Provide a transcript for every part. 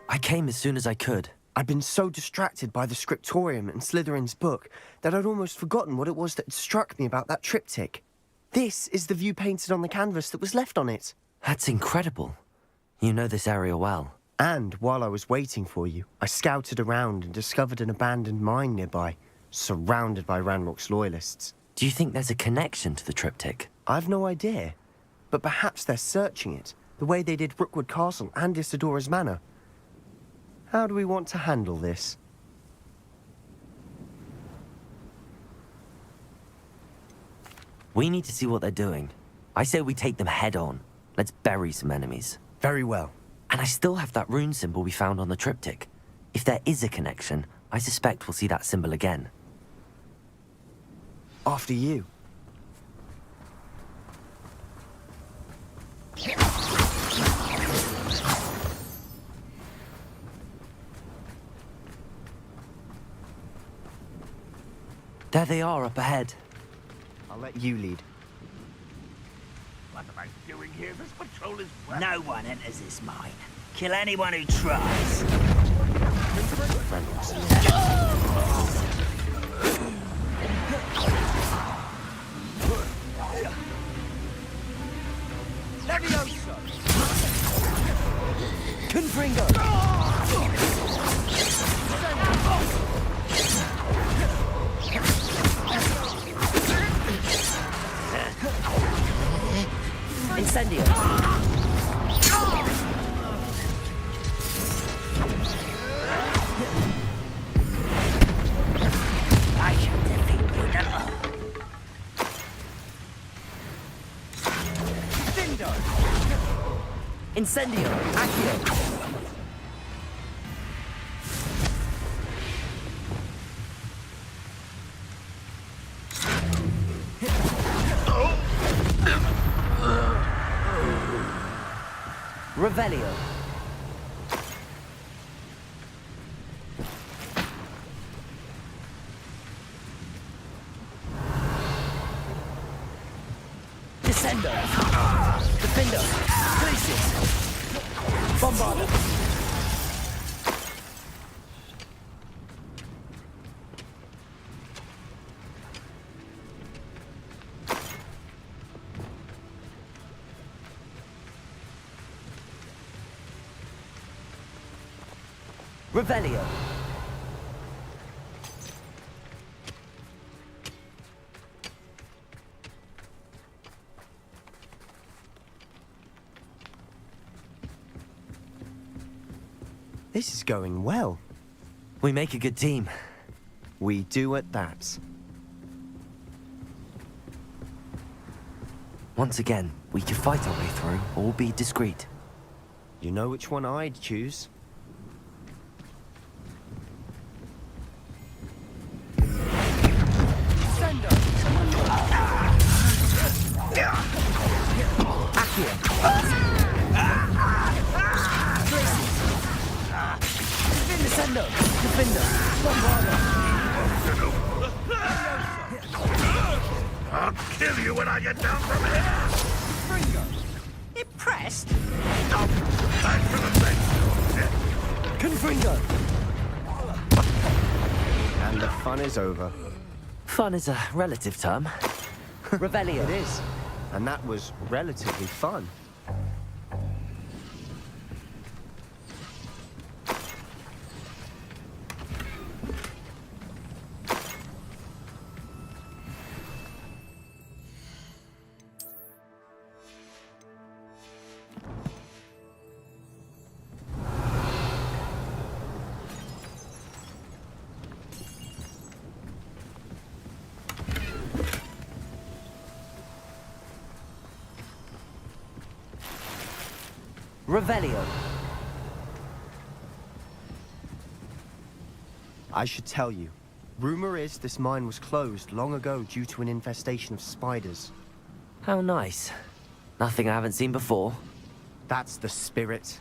I came as soon as I could. I'd been so distracted by the scriptorium and Slytherin's book that I'd almost forgotten what it was that struck me about that triptych. This is the view painted on the canvas that was left on it. That's incredible. You know this area well. And while I was waiting for you, I scouted around and discovered an abandoned mine nearby, surrounded by Ranrock's loyalists. Do you think there's a connection to the triptych? I've no idea, but perhaps they're searching it, the way they did Rookwood Castle and Isidora's Manor. How do we want to handle this? We need to see what they're doing. I say we take them head on. Let's bury some enemies. Very well. And I still have that rune symbol we found on the triptych. If there is a connection, I suspect we'll see that symbol again. After you. There they are up ahead. I'll let you lead. What am I doing here? This patrol is... No one enters this mine. Kill anyone who tries. Levioso! Confringo! Incendio! I shall defeat you now. Dindo! Incendio! Accio! Revelio. Descendo. Defendo. Glacius. Bombarda. Revelio. This is going well. We make a good team. We do at that. Once again, we can fight our way through or be discreet. You know which one I'd choose? Descendo! Defendo! Bombarda! I'll kill you when I get down from here! Impressed? Back for the bench! Confringo! And the fun is over. Fun is a relative term. Revelio. It is. And that was relatively fun. Revelio. I should tell you. Rumor is this mine was closed long ago due to an infestation of spiders. How nice. Nothing I haven't seen before. That's the spirit.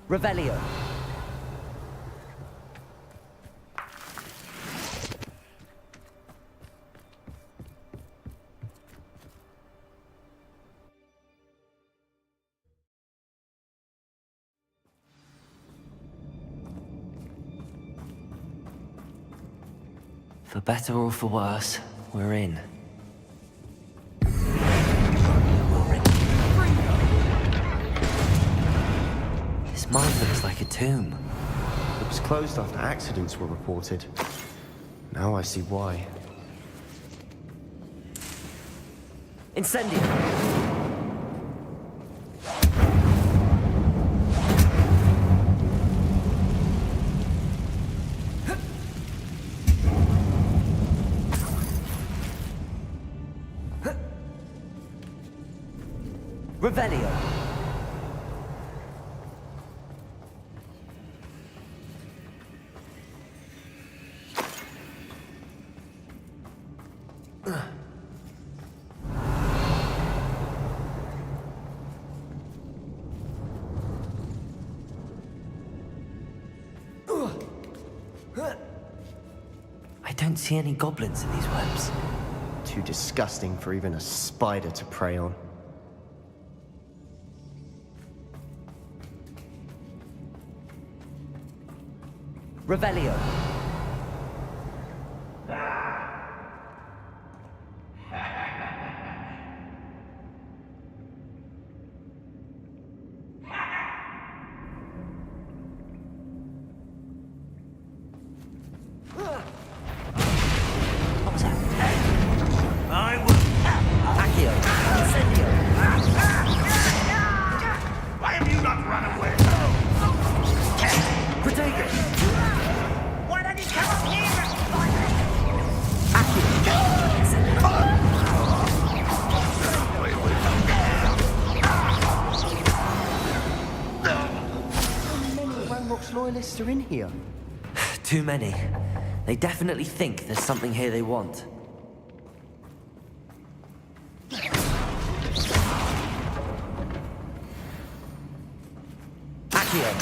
Revelio. For better or for worse, we're in. This mine looks like a tomb. It was closed after accidents were reported. Now I see why. Incendio! Revelio! I don't see any goblins in these webs. Too disgusting for even a spider to prey on. Revelio. What was that? I will. Accio. Incendio. Why have you not run away? Protego. Why don't you come up here and fight me? How many Ranrock's loyalists are in here? Too many. They definitely think there's something here they want. Accio.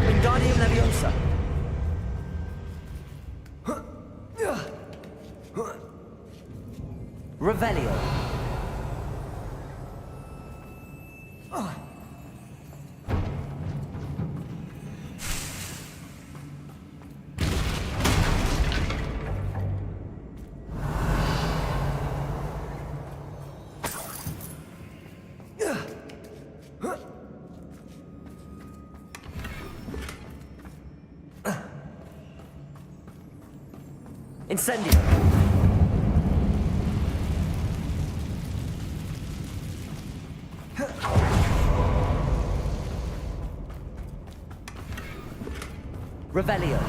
Wingardium Leviosa. Revelio. Incendio. Revelio.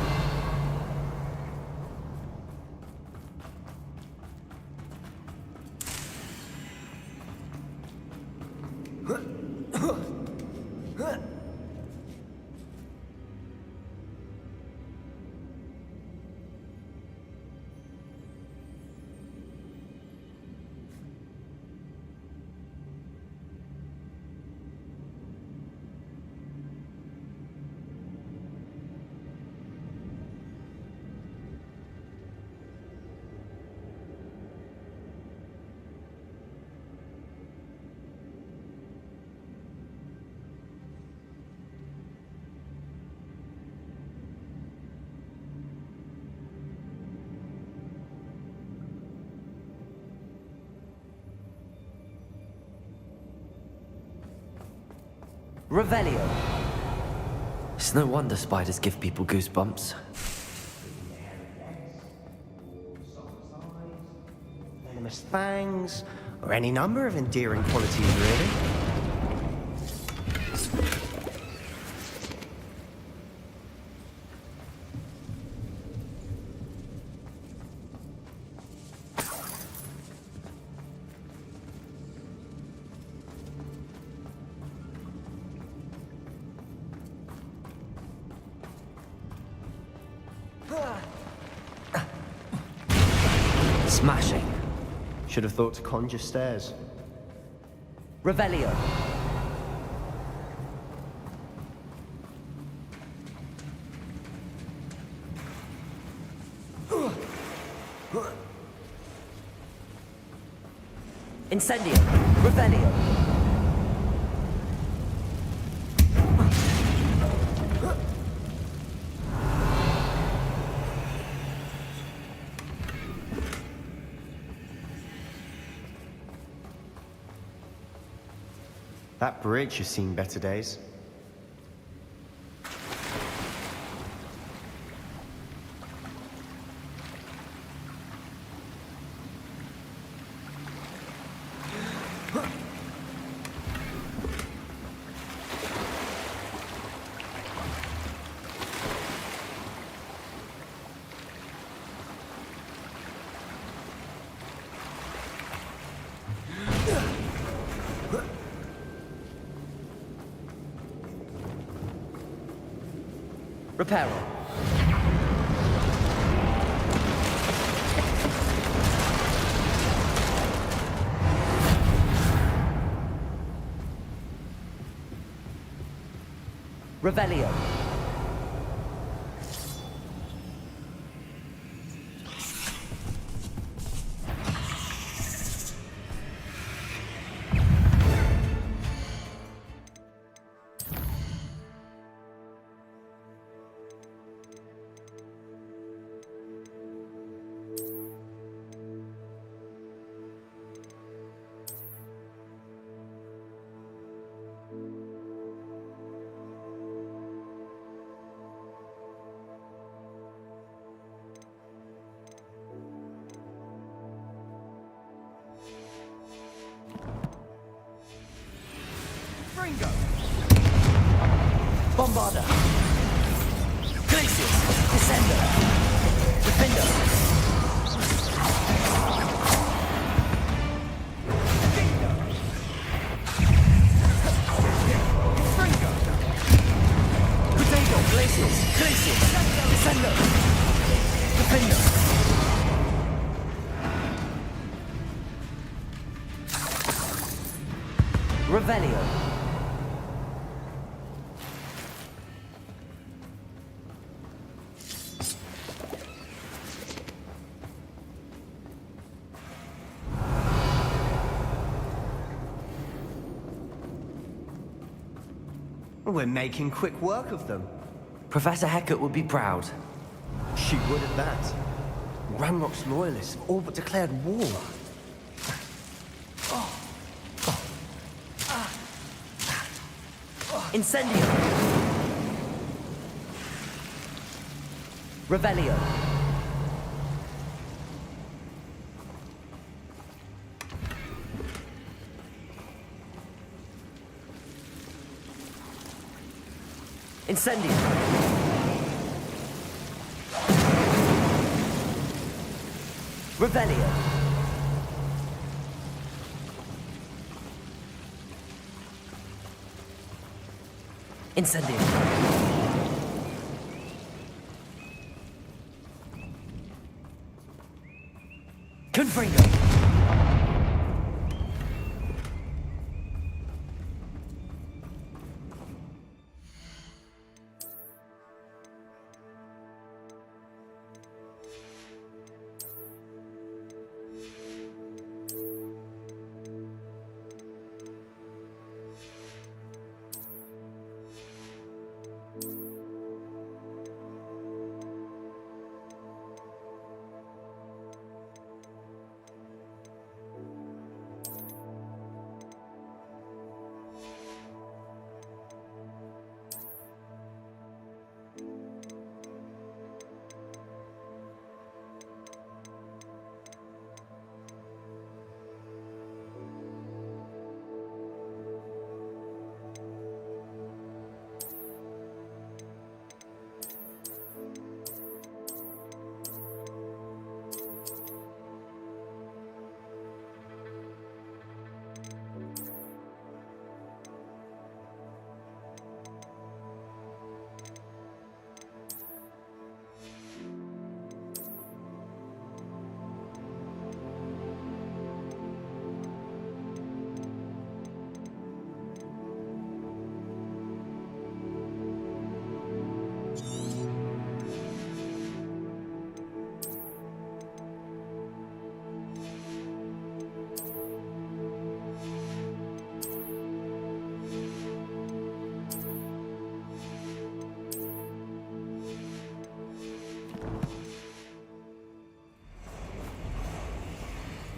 Revelio. It's no wonder spiders give people goosebumps. Venomous fangs, or any number of endearing qualities, really. Smashing. Should have thought to conjure stairs. Revelio. Incendio. Revelio. That bridge has seen better days. Reparo. Revelio. Bombarda. Glacius. Descender. Defender. Potato. Glacius. Glacius. Descender. Defender. Revelio. We're making quick work of them. Professor Hecat would be proud. She would at that. Ranrock's loyalists have all but declared war. Incendio. Revelio. Incendio. Revelio. Incendio. Confringo.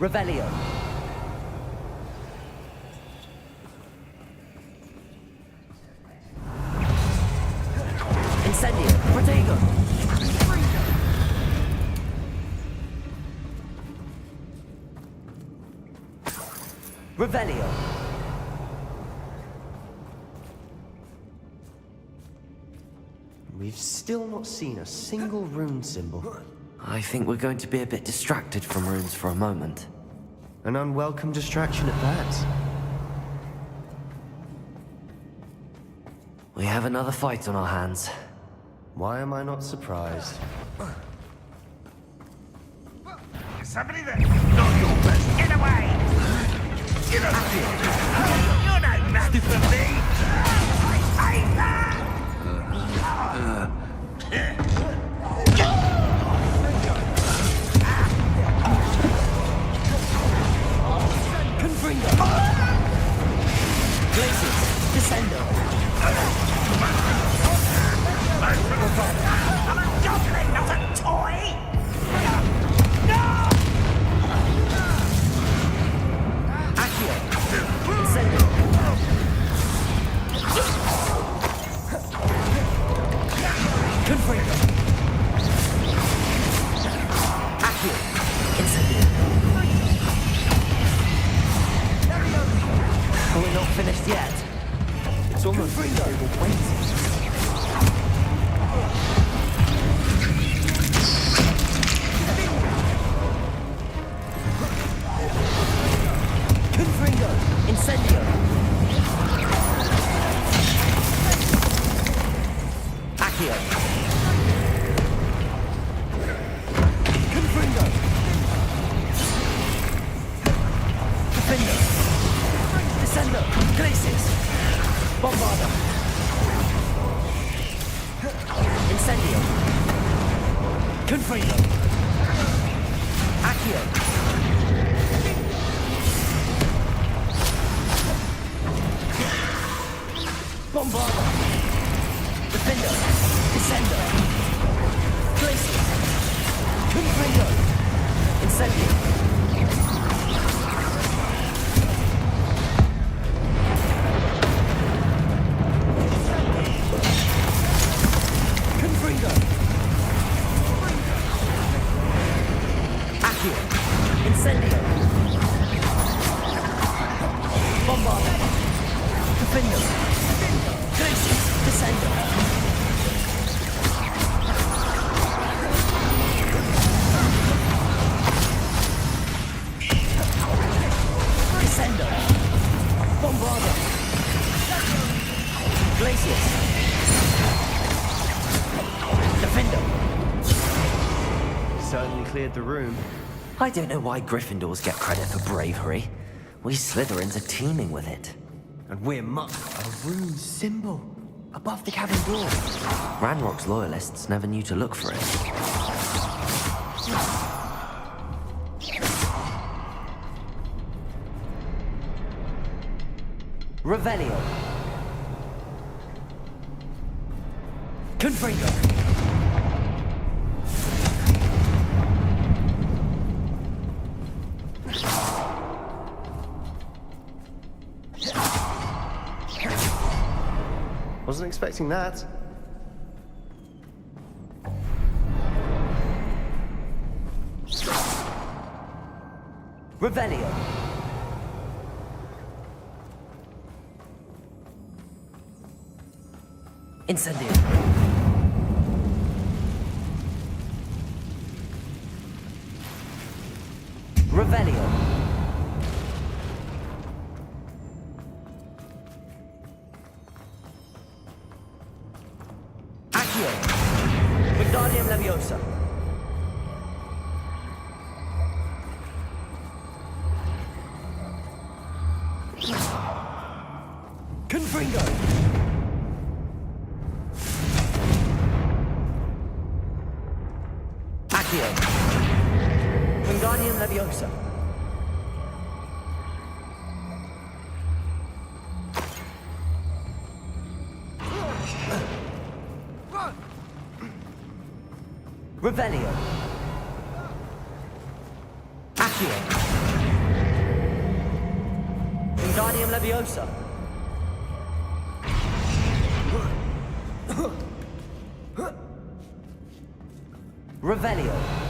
Revelio. Incendio. Protego. Revelio. We've still not seen a single rune symbol. I think we're going to be a bit distracted from runes for a moment. An unwelcome distraction at that. We have another fight on our hands. Why am I not surprised? Is somebody there? Not your best. Get away! Get up here! You're no match for me! I hate that! Confringo! Glacius! Descendo! I'm a goblin, not a toy! No! Accio! Descendo! Confringo! Accio! Incendio! We're not finished yet. It's almost like they were waiting. Confringo! Incendio! Accio! Confringo! Defendo! Descendo! Glacius! Bombardo! Incendio! Confringo! Accio! Bombardo! Defendo! Descendo! Glacius! Confringo! Incendio! Confringo! Accio! Incendio! Bombardo! Defendo! Glacius! Descendo! Descendo! Bombardo! Glacius! Defendo! Certainly cleared the room. I don't know why Gryffindors get credit for bravery. We Slytherins are teeming with it. And we're much a rune symbol above the cabin door. Ranrock's loyalists never knew to look for it. Revelio. Confringo. Wasn't expecting that. Revelio. Incendio. Revelio. Accio. Wingardium Leviosa. Confringo. Accio. Wingardium Leviosa. Revelio. Accio. Leviosa. Revelio.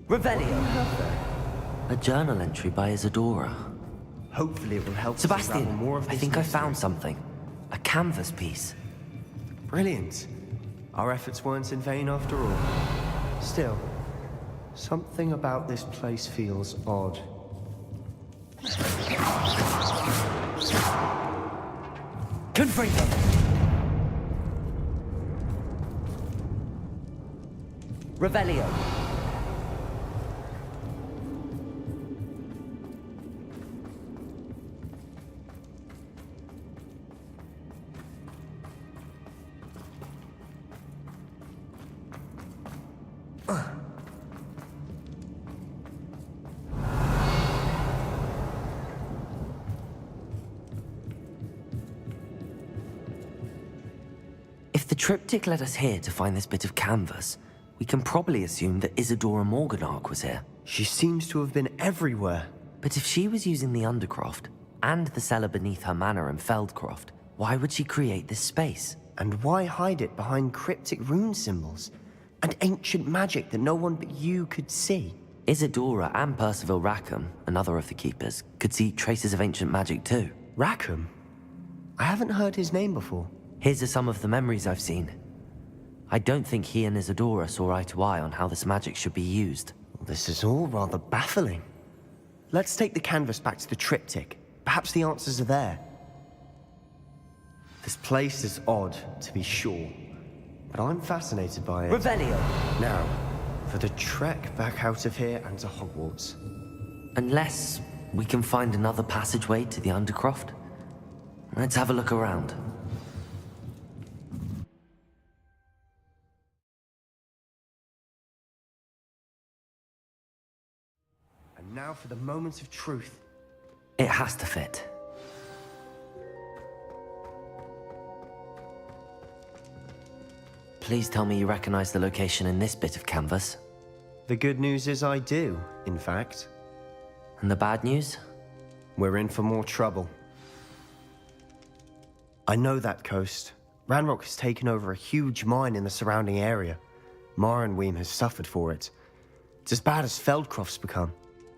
Revelio. A journal entry by Isadora. Hopefully it will help us unravel Sebastian, more of I this think I mystery. found something. A canvas piece. Brilliant. Our efforts weren't in vain after all. Still, something about this place feels odd. Confringo. Revelio. If the triptych led us here to find this bit of canvas, we can probably assume that Isadora Morganach was here. She seems to have been everywhere. But if she was using the Undercroft, and the cellar beneath her manor in Feldcroft, why would she create this space? And why hide it behind cryptic rune symbols? And ancient magic that no one but you could see? Isadora and Percival Rackham, another of the Keepers, could see traces of ancient magic too. Rackham? I haven't heard his name before. His are some of the memories I've seen. I don't think he and Isadora saw eye to eye on how this magic should be used. This is all rather baffling. Let's take the canvas back to the triptych. Perhaps the answers are there. This place is odd, to be sure, but I'm fascinated by it. Revelio! Now, for the trek back out of here and to Hogwarts. Unless we can find another passageway to the Undercroft. Let's have a look around. And now for the moment of truth. It has to fit. Please tell me you recognize the location in this bit of canvas. The good news is I do, in fact. And the bad news? We're in for more trouble. I know that coast. Ranrock has taken over a huge mine in the surrounding area. Mornweem has suffered for it. It's as bad as Feldcroft's become.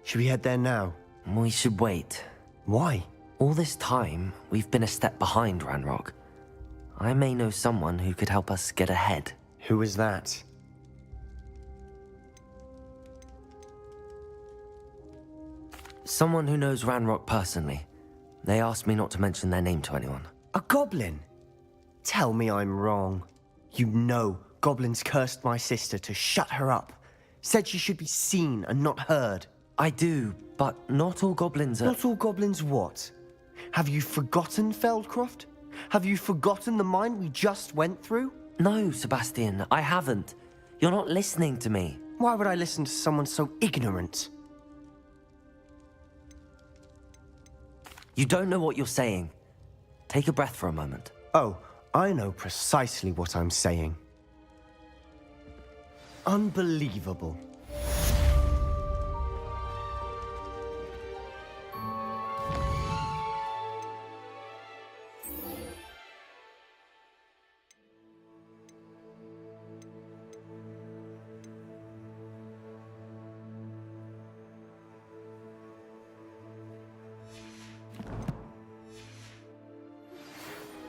Should we head there now? We should wait. Why? All this time, we've been a step behind Ranrock. I may know someone who could help us get ahead. Who is that? Someone who knows Ranrock personally. They asked me not to mention their name to anyone. A goblin? Tell me I'm wrong. You know goblins cursed my sister to shut her up. Said she should be seen and not heard. I do, but not all goblins are... Not all goblins what? Have you forgotten Feldcroft? Have you forgotten the mine we just went through? No, Sebastian, I haven't. You're not listening to me. Why would I listen to someone so ignorant? You don't know what you're saying. Take a breath for a moment. Oh, I know precisely what I'm saying. Unbelievable.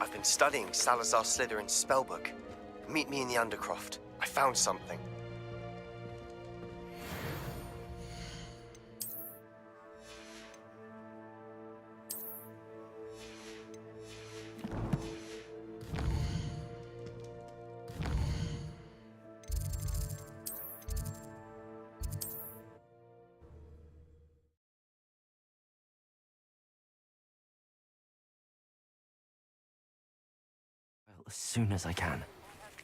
I've been studying Salazar Slytherin's spellbook. Meet me in the Undercroft. I found something. as soon as I can.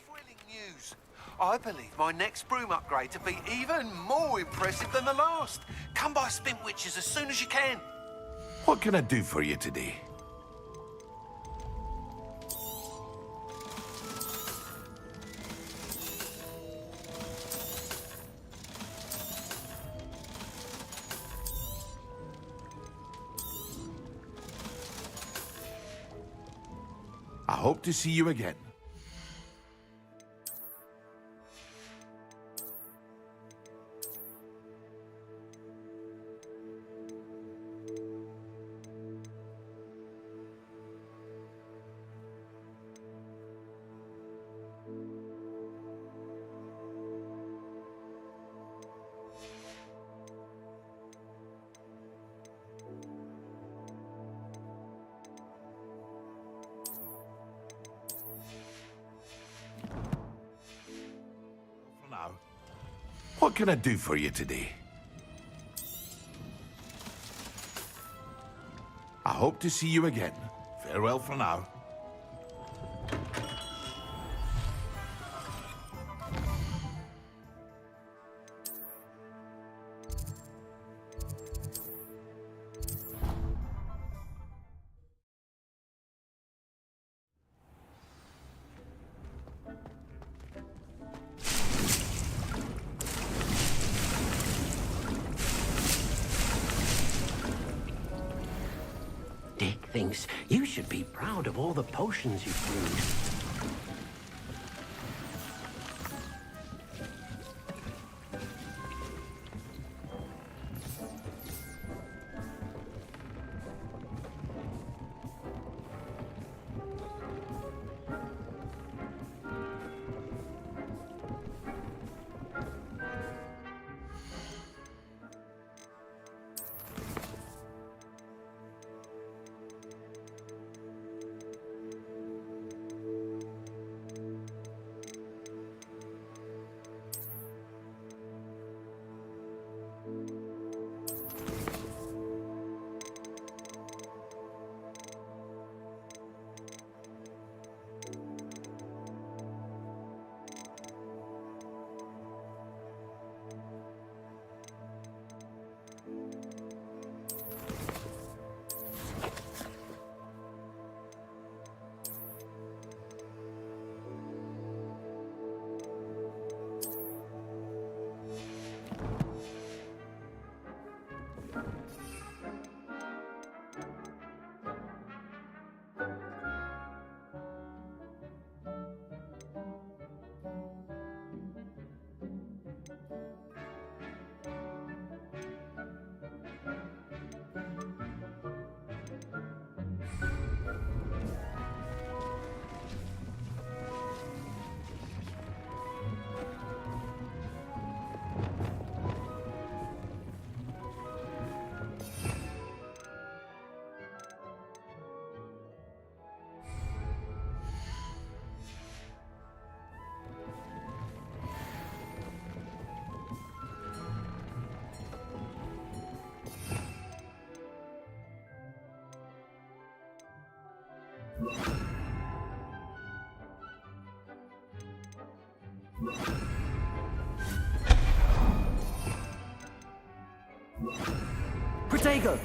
Thrilling news. I believe my next broom upgrade to be even more impressive than the last. Come by Spintwitches as soon as you can. What can I do for you today? I hope to see you again. For now, what can I do for you today? I hope to see you again. Farewell for now. Dick thinks you should be proud of all the potions you've brewed. Protego!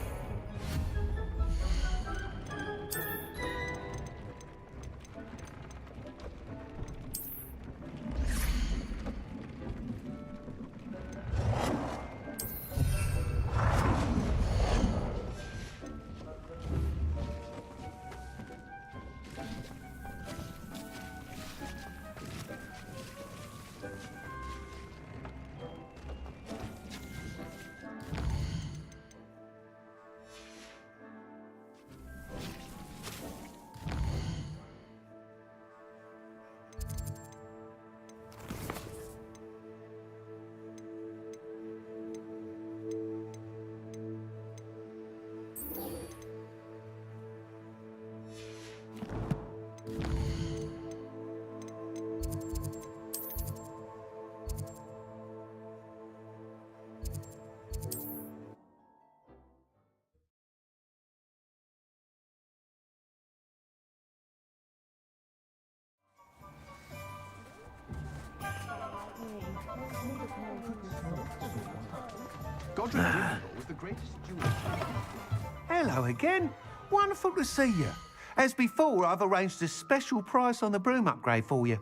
Hello again. Wonderful to see you. As before, I've arranged a special price on the broom upgrade for you.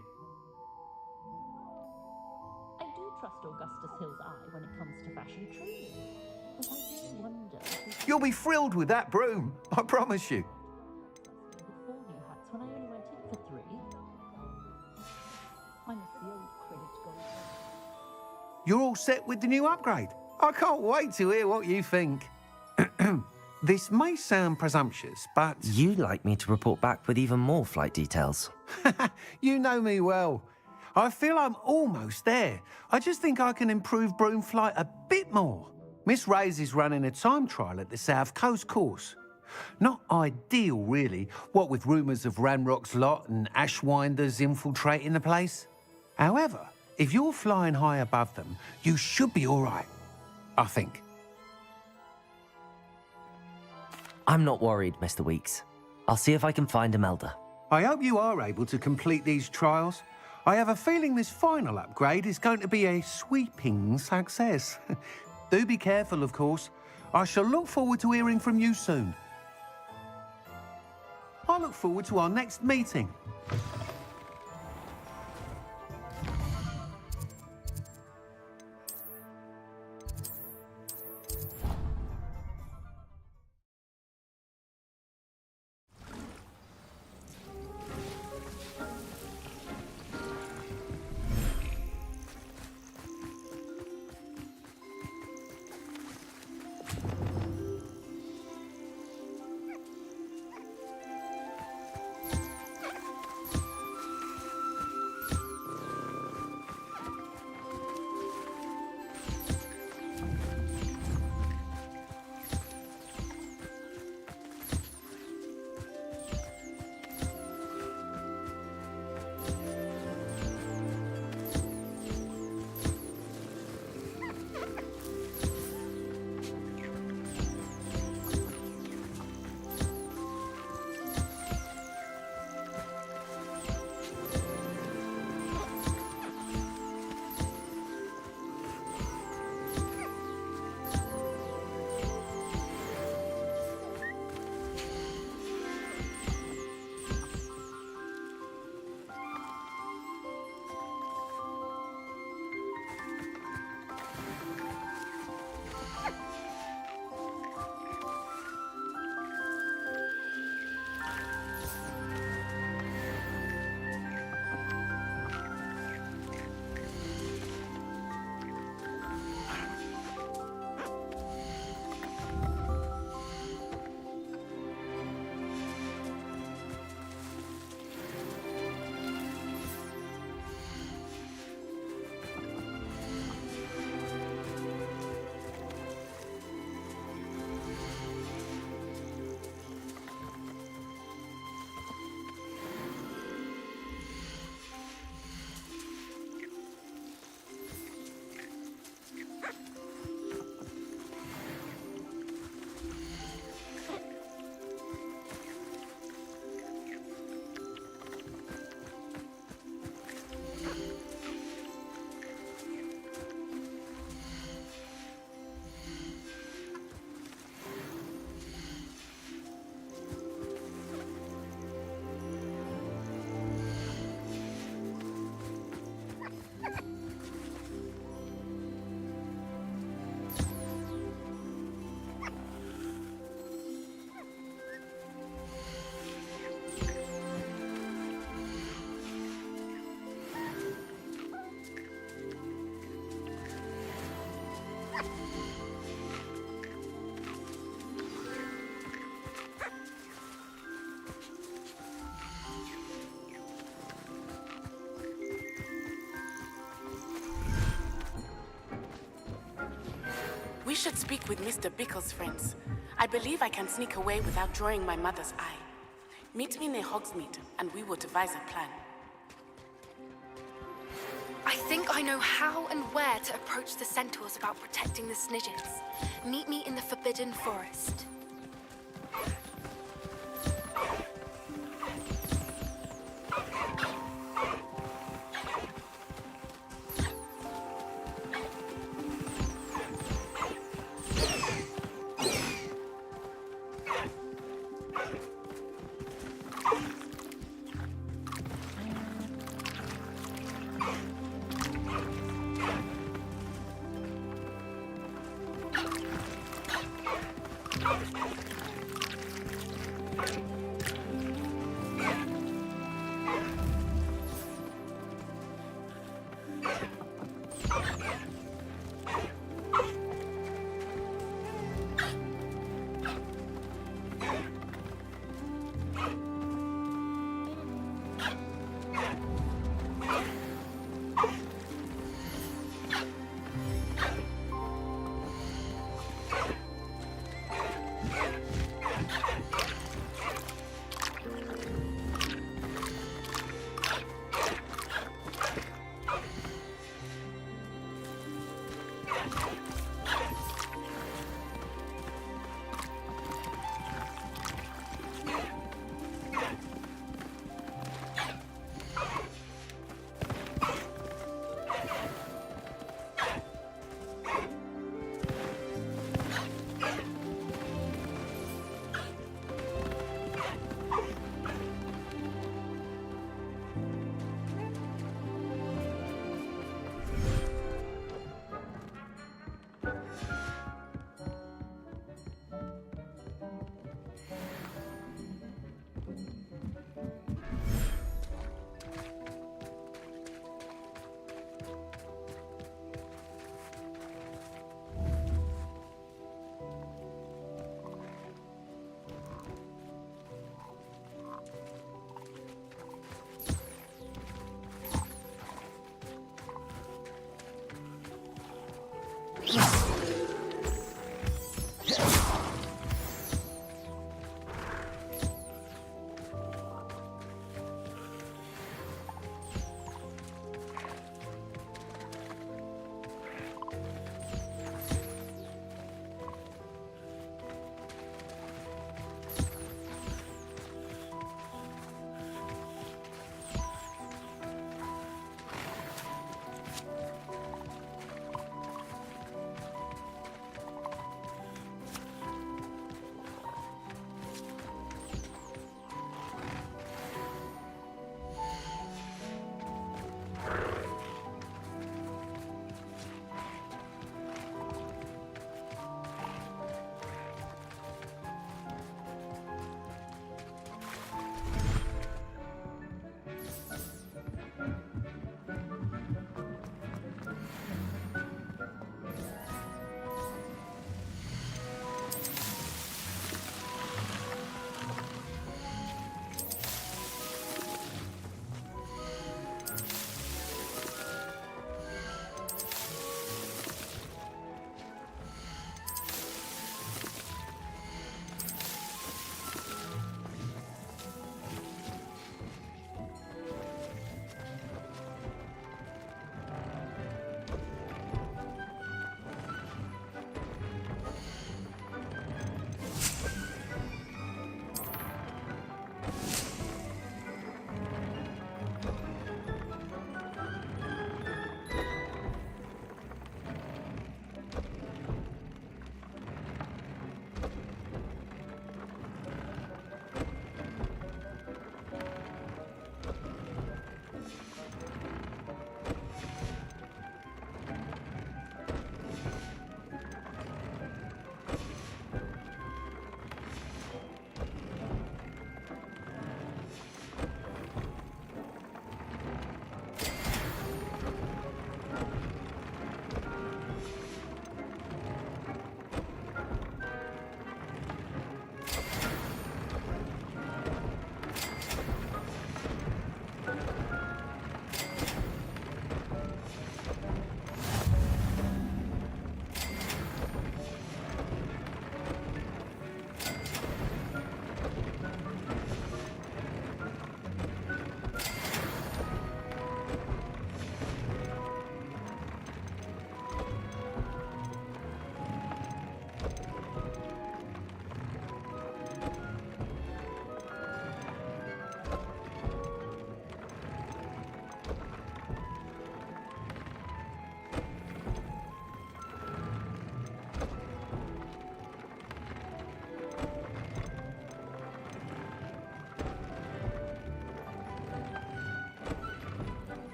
I do trust Augustus Hill's eye when it comes to fashion truly. But I do wonder if You'll be thrilled with that broom, I promise you. with 4 new hats when I only went in for 3. I miss the old credit gold. You're all set with the new upgrade. I can't wait to hear what you think. This may sound presumptuous, but You'd like me to report back with even more flight details. you know me well. I feel I'm almost there. I just think I can improve broom flight a bit more. Miss Ray's is running a time trial at the South Coast course. Not ideal, really, what with rumours of Ranrock's lot and Ashwinders infiltrating the place. However, if you're flying high above them, you should be all right, I think. I'm not worried, Mr. Weeks. I'll see if I can find Imelda. I hope you are able to complete these trials. I have a feeling this final upgrade is going to be a sweeping success. Do be careful, of course. I shall look forward to hearing from you soon. I look forward to our next meeting. We should speak with Mr. Bickle's friends. I believe I can sneak away without drawing my mother's eye. Meet me near Hogsmeade, and we will devise a plan. I think I know how and where to approach the centaurs about protecting the Snidgets. Meet me in the Forbidden Forest.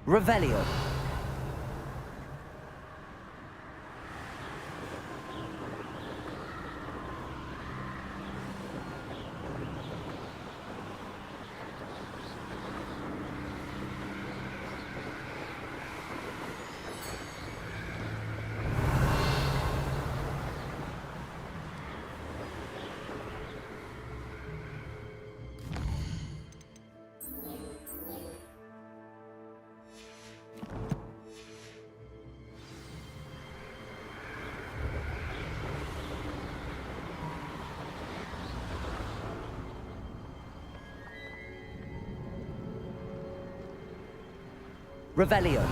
Revelio. Revelio.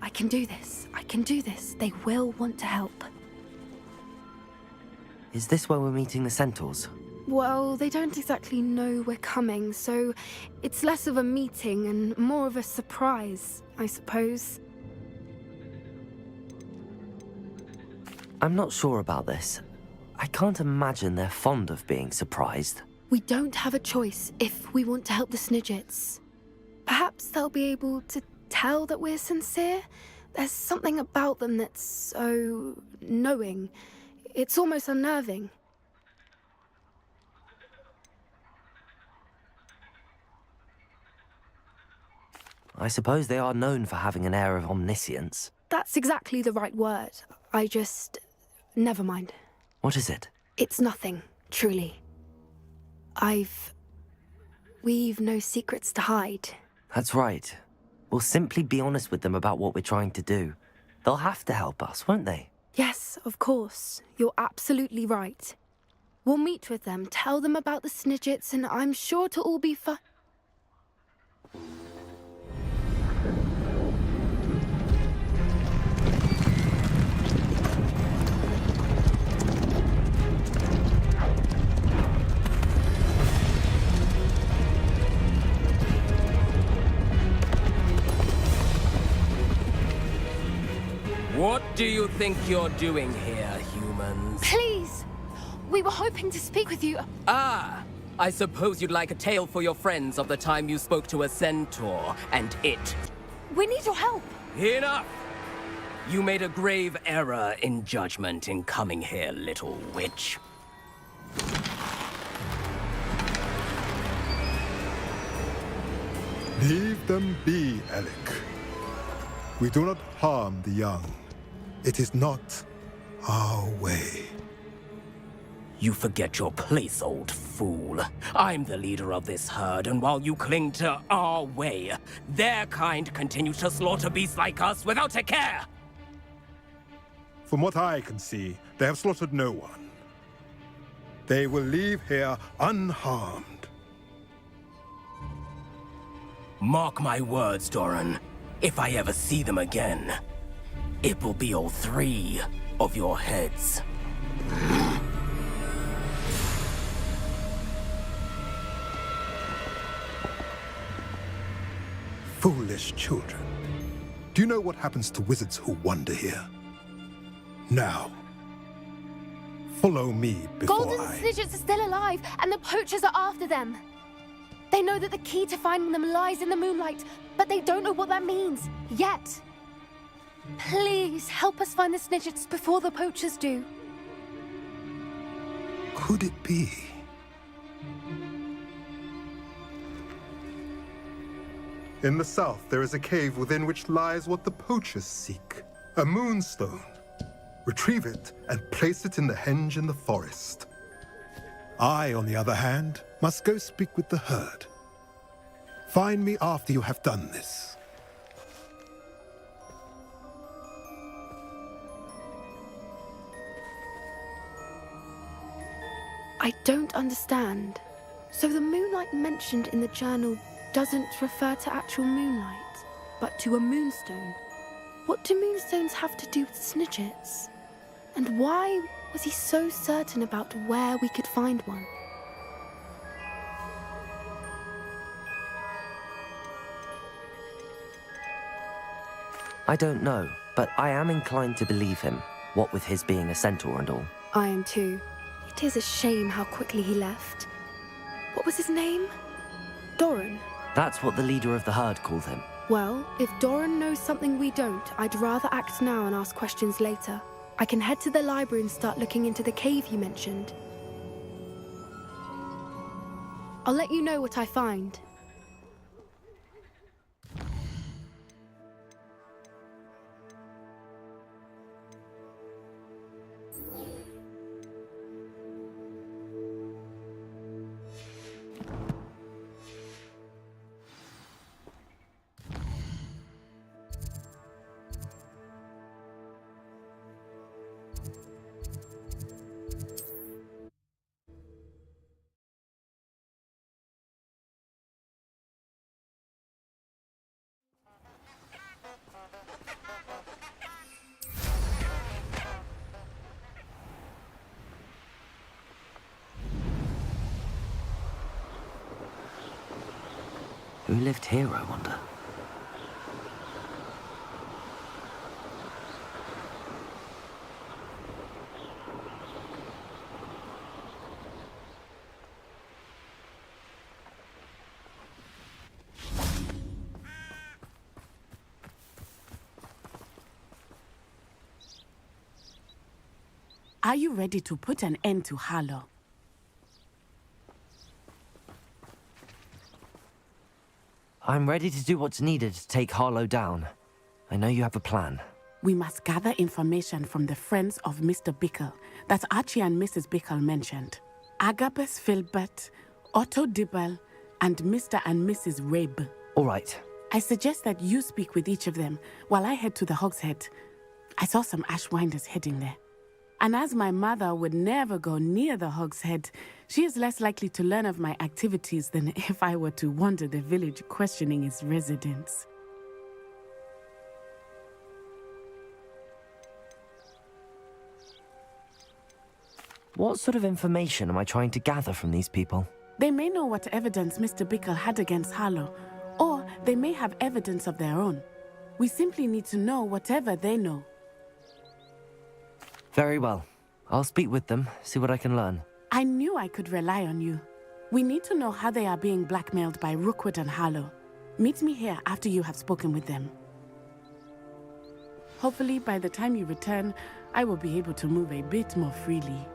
I can do this. I can do this. They will want to help. Is this where we're meeting the centaurs? Well, they don't exactly know we're coming, so it's less of a meeting and more of a surprise, I suppose. I'm not sure about this. I can't imagine they're fond of being surprised. We don't have a choice if we want to help the Snidgets. Perhaps they'll be able to tell that we're sincere. There's something about them that's so knowing. It's almost unnerving. I suppose they are known for having an air of omniscience. That's exactly the right word. Never mind. What is it? It's nothing, truly. We've no secrets to hide. That's right. We'll simply be honest with them about what we're trying to do. They'll have to help us, won't they? Yes, of course. You're absolutely right. We'll meet with them, tell them about the Snidgets, and I'm sure to all be fine. What do you think you're doing here, humans? Please! We were hoping to speak with you. Ah! I suppose you'd like a tale for your friends of the time you spoke to a centaur, and it... We need your help. Enough! You made a grave error in judgment in coming here, little witch. Leave them be, Alec. We do not harm the young. It is not our way. You forget your place, old fool. I'm the leader of this herd, and while you cling to our way, their kind continue to slaughter beasts like us without a care! From what I can see, they have slaughtered no one. They will leave here unharmed. Mark my words, Doran. If I ever see them again, it will be all 3 of your heads. Foolish children. Do you know what happens to wizards who wander here? Now, follow me before Golden Snidgets are still alive, and the poachers are after them. They know that the key to finding them lies in the moonlight, but they don't know what that means, yet. Please, help us find the Snidgets before the poachers do. Could it be? In the south, there is a cave within which lies what the poachers seek. A moonstone. Retrieve it and place it in the henge in the forest. I, on the other hand, must go speak with the herd. Find me after you have done this. I don't understand. So the moonlight mentioned in the journal doesn't refer to actual moonlight, but to a moonstone. What do moonstones have to do with Snidgets? And why was he so certain about where we could find one? I don't know, but I am inclined to believe him, what with his being a centaur and all. I am too. It is a shame how quickly he left. What was his name? Doran. That's what the leader of the herd called him. Well, if Doran knows something we don't, I'd rather act now and ask questions later. I can head to the library and start looking into the cave you mentioned. I'll let you know what I find. Who lived here, I wonder? Are you ready to put an end to Harlow? I'm ready to do what's needed to take Harlow down. I know you have a plan. We must gather information from the friends of Mr. Bickle that Archie and Mrs. Bickle mentioned. Agabus Filbert, Otto Dibble, and Mr. and Mrs. Rabe. All right. I suggest that you speak with each of them while I head to the Hogshead. I saw some Ashwinders heading there. And as my mother would never go near the Hogshead, she is less likely to learn of my activities than if I were to wander the village questioning its residents. What sort of information am I trying to gather from these people? They may know what evidence Mr. Bickle had against Harlow, or they may have evidence of their own. We simply need to know whatever they know. Very well. I'll speak with them, see what I can learn. I knew I could rely on you. We need to know how they are being blackmailed by Rookwood and Harlow. Meet me here after you have spoken with them. Hopefully, by the time you return, I will be able to move a bit more freely.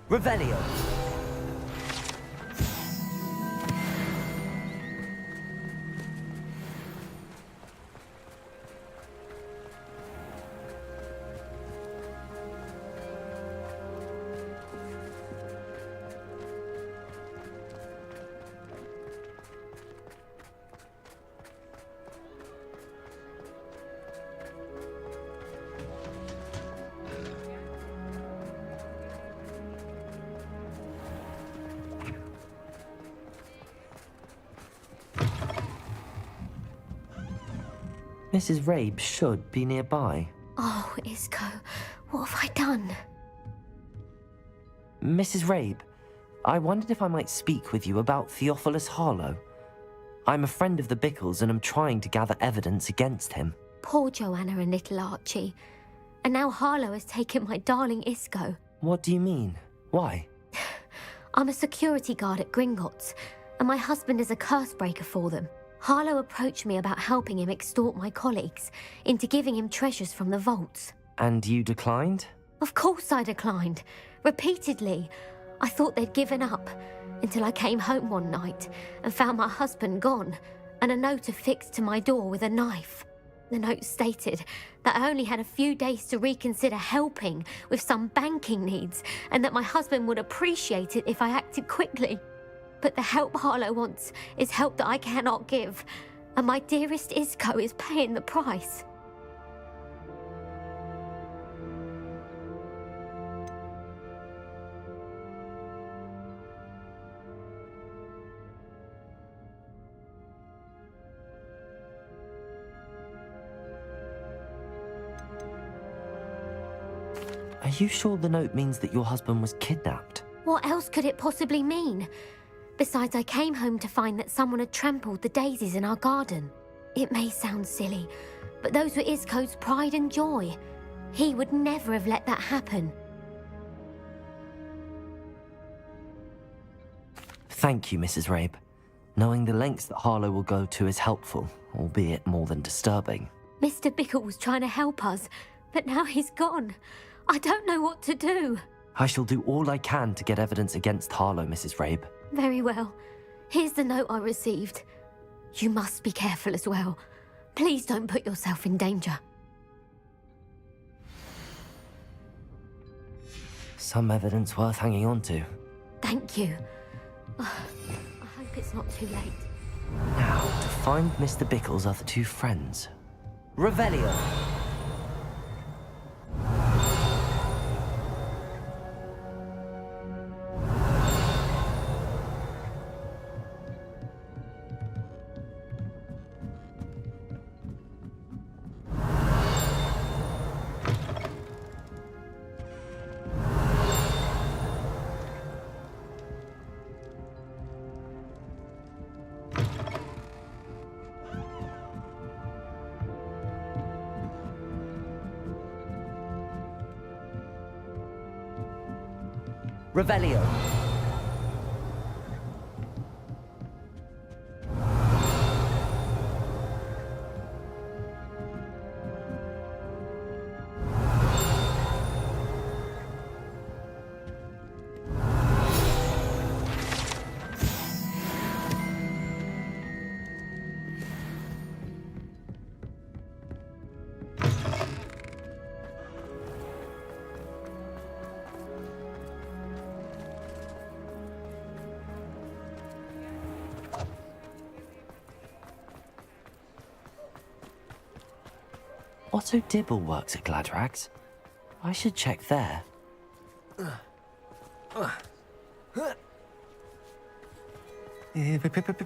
Revelio! Mrs. Rabe should be nearby. Oh, Isco, what have I done? Mrs. Rabe, I wondered if I might speak with you about Theophilus Harlow. I'm a friend of the Bickles and am trying to gather evidence against him. Poor Joanna and little Archie. And now Harlow has taken my darling Isco. What do you mean? Why? I'm a security guard at Gringotts, and my husband is a curse breaker for them. Harlow approached me about helping him extort my colleagues into giving him treasures from the vaults. And you declined? Of course I declined. Repeatedly. I thought they'd given up, until I came home one night and found my husband gone, and a note affixed to my door with a knife. The note stated that I only had a few days to reconsider helping with some banking needs, and that my husband would appreciate it if I acted quickly. But the help Harlow wants is help that I cannot give, and my dearest Isco is paying the price. Are you sure the note means that your husband was kidnapped? What else could it possibly mean? Besides, I came home to find that someone had trampled the daisies in our garden. It may sound silly, but those were Isco's pride and joy. He would never have let that happen. Thank you, Mrs. Rabe. Knowing the lengths that Harlow will go to is helpful, albeit more than disturbing. Mr. Bickle was trying to help us, but now he's gone. I don't know what to do. I shall do all I can to get evidence against Harlow, Mrs. Rabe. Very well. Here's the note I received. You must be careful as well. Please don't put yourself in danger. Some evidence worth hanging on to. Thank you. I hope it's not too late. Now, to find Mr. Bickle's other two friends. Revelio! Revelio. Otto Dibble works at Gladrags. I should check there.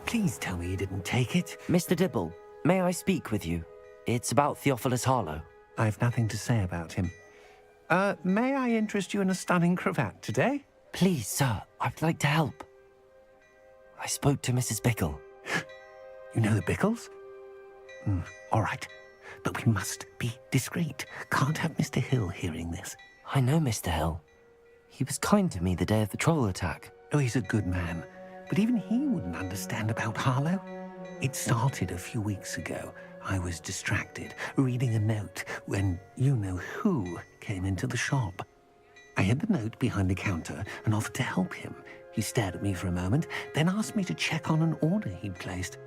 Please tell me you didn't take it. Mr. Dibble, may I speak with you? It's about Theophilus Harlow. I've nothing to say about him. May I interest you in a stunning cravat today? Please, sir, I'd like to help. I spoke to Mrs. Bickle. You know the Bickles? All right. But we must be discreet. Can't have Mr. Hill hearing this. I know Mr. Hill. He was kind to me the day of the troll attack. Oh, he's a good man. But even he wouldn't understand about Harlow. It started a few weeks ago. I was distracted, reading a note, when you-know-who came into the shop. I hid the note behind the counter and offered to help him. He stared at me for a moment, then asked me to check on an order he'd placed.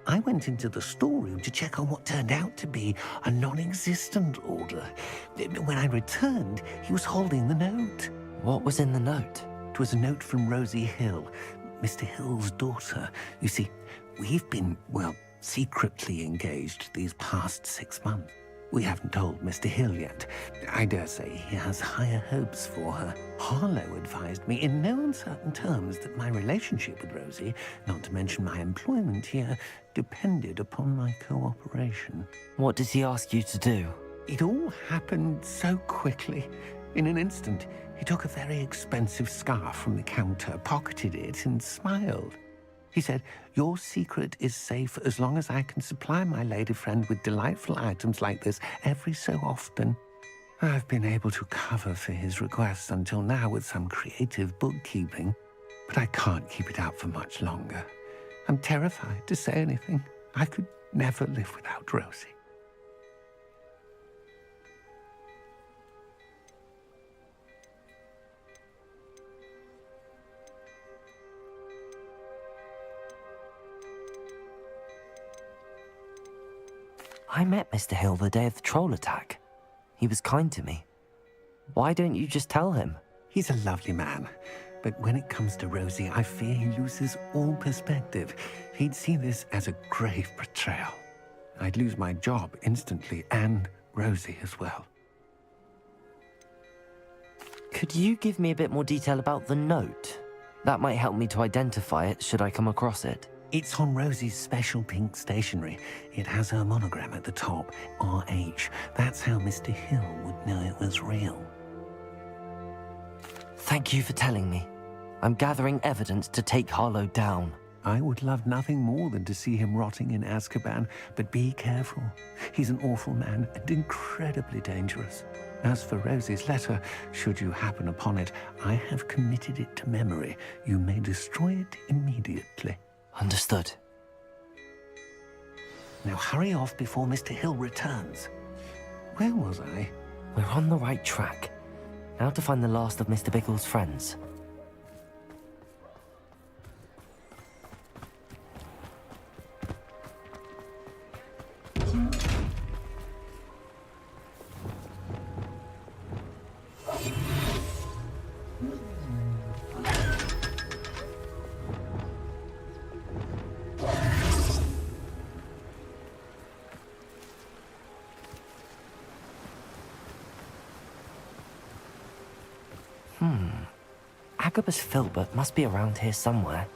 I went into the storeroom to check on what turned out to be a non-existent order. When I returned, he was holding the note. What was in the note? It was a note from Rosie Hill, Mr. Hill's daughter. You see, we've been, secretly engaged these past 6 months. We haven't told Mr. Hill yet. I dare say he has higher hopes for her. Harlow advised me in no uncertain terms that my relationship with Rosie, not to mention my employment here, depended upon my cooperation. What does he ask you to do? It all happened so quickly. In an instant, he took a very expensive scarf from the counter, pocketed it, and smiled. He said, "Your secret is safe as long as I can supply my lady friend with delightful items like this every so often." I've been able to cover for his requests until now with some creative bookkeeping, but I can't keep it out for much longer. I'm terrified to say anything. I could never live without Rosie. I met Mr. Hill the day of the troll attack. He was kind to me. Why don't you just tell him? He's a lovely man, but when it comes to Rosie, I fear he loses all perspective. He'd see this as a grave betrayal. I'd lose my job instantly, and Rosie as well. Could you give me a bit more detail about the note? That might help me to identify it should I come across it. It's on Rosie's special pink stationery. It has her monogram at the top, RH. That's how Mr. Hill would know it was real. Thank you for telling me. I'm gathering evidence to take Harlow down. I would love nothing more than to see him rotting in Azkaban, but be careful. He's an awful man and incredibly dangerous. As for Rosie's letter, should you happen upon it, I have committed it to memory. You may destroy it immediately. Understood. Now hurry off before Mr. Hill returns. Where was I? We're on the right track. Now to find the last of Mr. Bickle's friends. Agabus Filbert must be around here somewhere.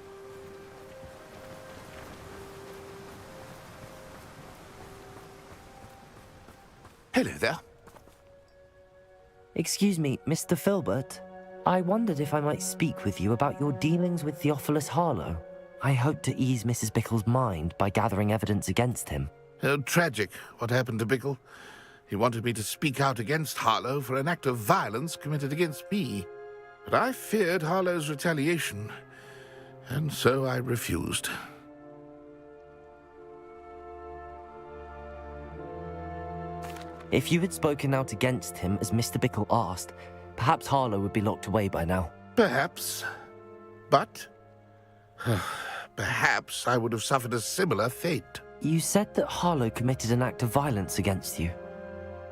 Hello there. Excuse me, Mr. Filbert. I wondered if I might speak with you about your dealings with Theophilus Harlow. I hope to ease Mrs. Bickle's mind by gathering evidence against him. Tragic, what happened to Bickle. He wanted me to speak out against Harlow for an act of violence committed against me. But I feared Harlow's retaliation, and so I refused. If you had spoken out against him as Mr. Bickle asked, perhaps Harlow would be locked away by now. Perhaps. But perhaps I would have suffered a similar fate. You said that Harlow committed an act of violence against you.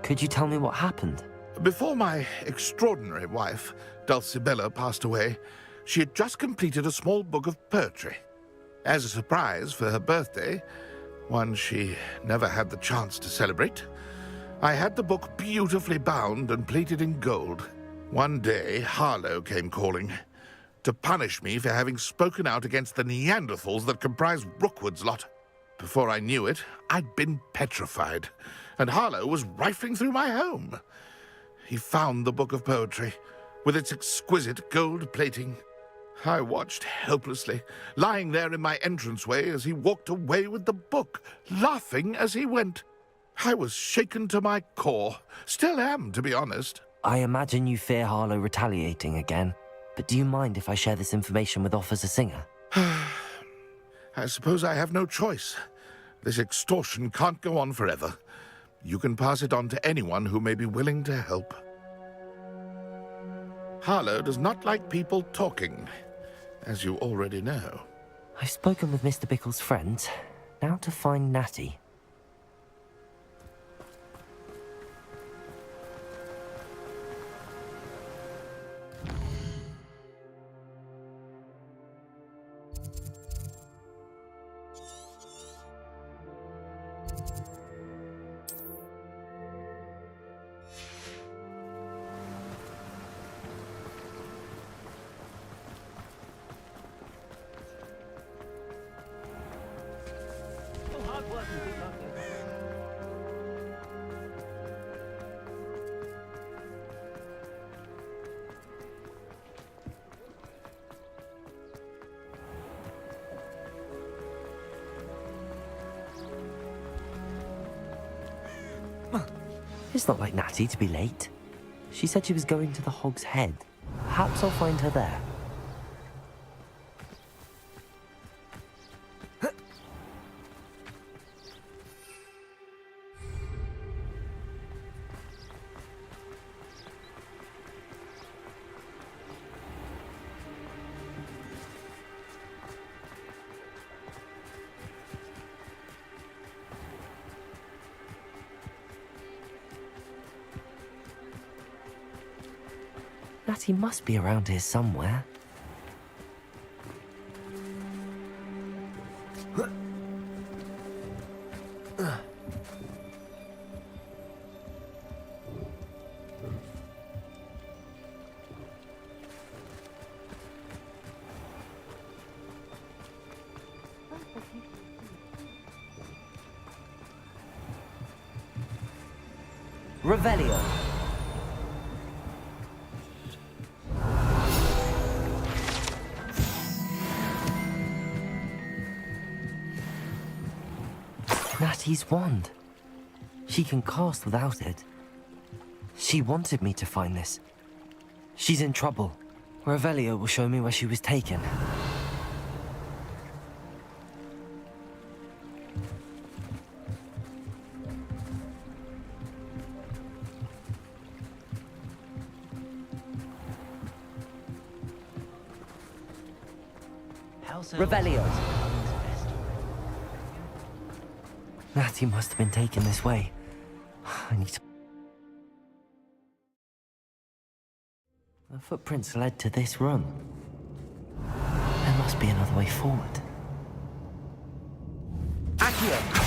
Could you tell me what happened? Before my extraordinary wife, Dulcibella, passed away, she had just completed a small book of poetry. As a surprise for her birthday, one she never had the chance to celebrate, I had the book beautifully bound and plated in gold. One day, Harlow came calling to punish me for having spoken out against the Neanderthals that comprise Rookwood's lot. Before I knew it, I'd been petrified, and Harlow was rifling through my home. He found the book of poetry, with its exquisite gold plating. I watched helplessly, lying there in my entranceway as he walked away with the book, laughing as he went. I was shaken to my core. Still am, to be honest. I imagine you fear Harlow retaliating again, but do you mind if I share this information with Officer Singer? I suppose I have no choice. This extortion can't go on forever. You can pass it on to anyone who may be willing to help. Harlow does not like people talking, as you already know. I've spoken with Mr. Bickle's friends. Now to find Natty. It's not like Natty to be late. She said she was going to the Hog's Head. Perhaps I'll find her there. Natty must be around here somewhere. Revelio. Natty's wand. She can cast without it. She wanted me to find this. She's in trouble. Revelio will show me where she was taken. Revelio. Natty must have been taken this way. I need to... The footprints led to this room. There must be another way forward. Accio!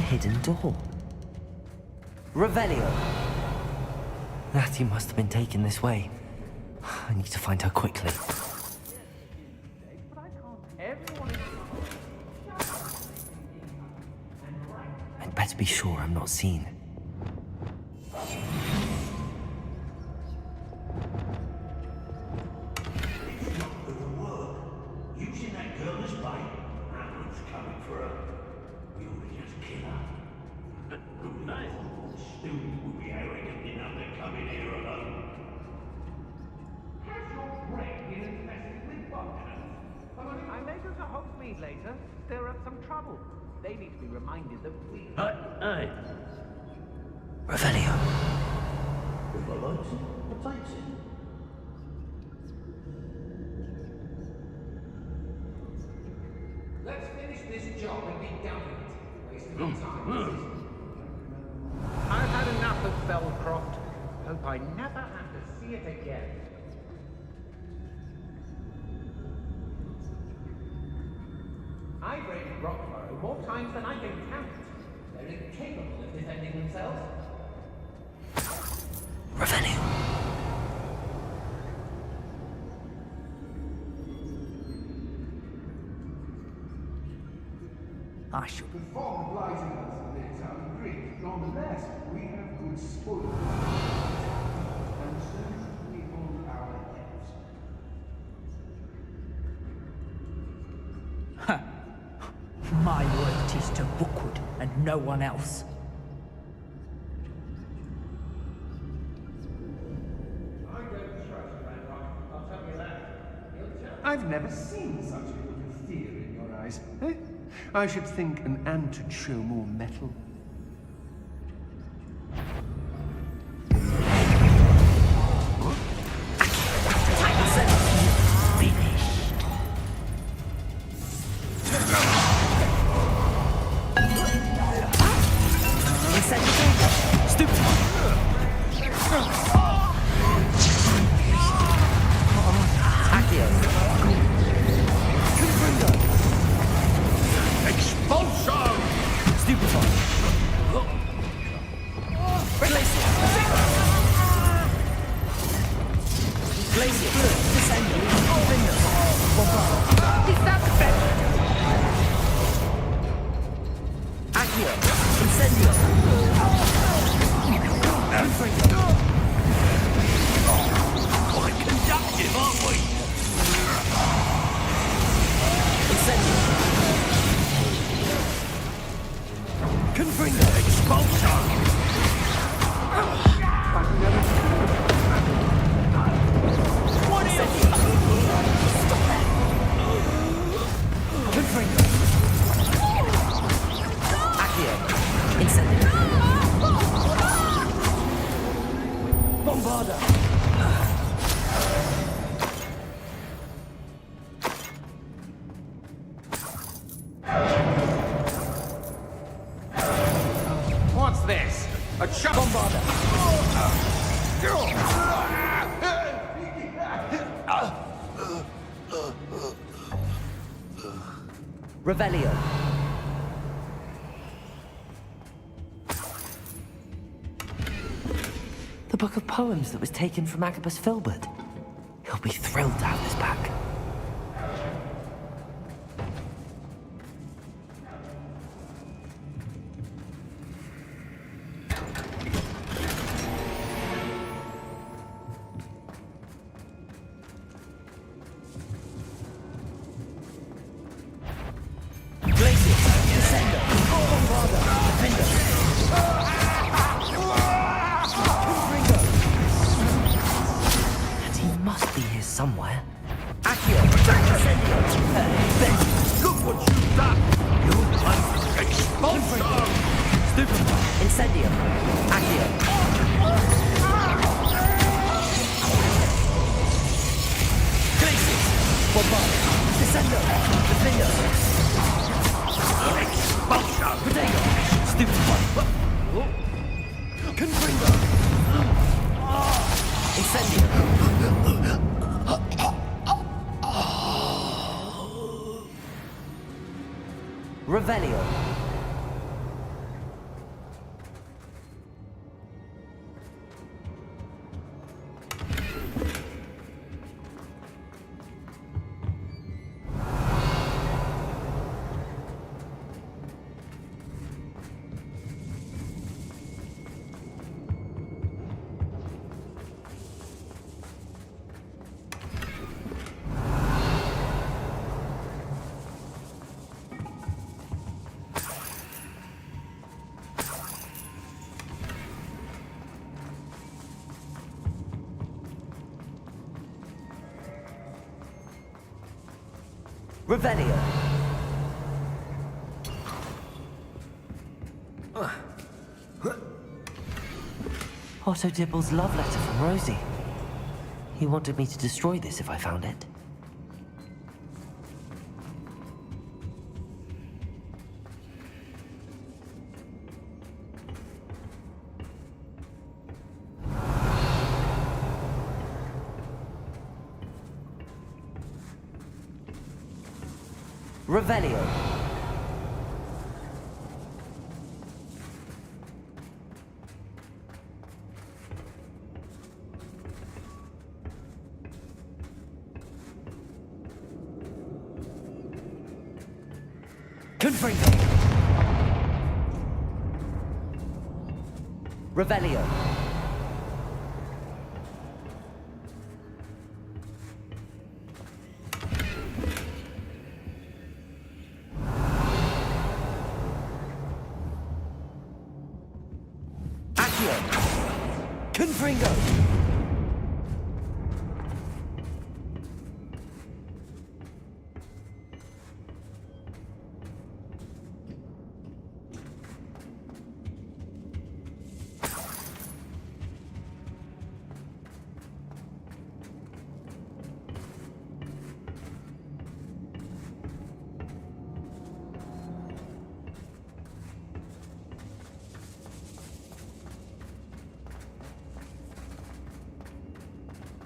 Hidden door. Revelio. Natty must have been taken this way. I need to find her quickly. I'd better be sure I'm not seen. Using that girl as bait. Ramrod's coming for her. We ought to just kill her. Who knows? Still, we'll be arrogant enough to come in here alone. How's your brain been infested with buggers? I may go to Hogsmeade later. Stir up some trouble. They need to be reminded that we... Hey. Revelio. If I likes it, I takes it. Let's finish this job and be done with it. Wasting your time. I've had enough of Belcroft. Hope I never have to see it again. I've raided Rockborough more times than I can count. They're incapable of defending themselves. Revenue. I should. The fog blighting us a bit, I agree. Nonetheless, we have good spoil. And so should we hold our heads. My loyalty's to Bookwood and no one else. I don't trust Ranrock, I'll tell you that. I've never seen such a look of fear in your eyes. Eh? I should think an ant would show more mettle. What's this? A chop bombarder! Revelio. The book of poems that was taken from Agabus Filbert. He'll be thrilled to have this back. Somewhere. Accio! Incendio! Look what you've done! You've done expulsion! Stupefy! Incendio! Accio! Glacius! Bombard! Descendo! Defender! Expulsion! Potato! Stupefy! Confringo! Incendio! Revelio. Revelio. Otto Dibble's love letter from Rosie. He wanted me to destroy this if I found it. Revelio. Confringo. Revelio. Accio. Confringo.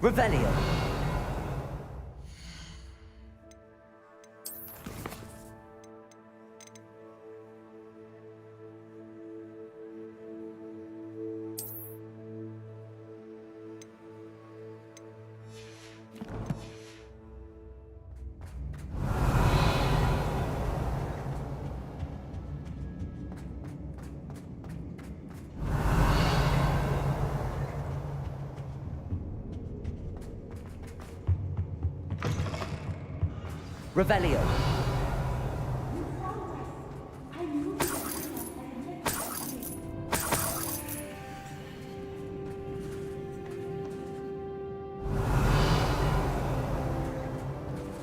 Revelio. Revelio.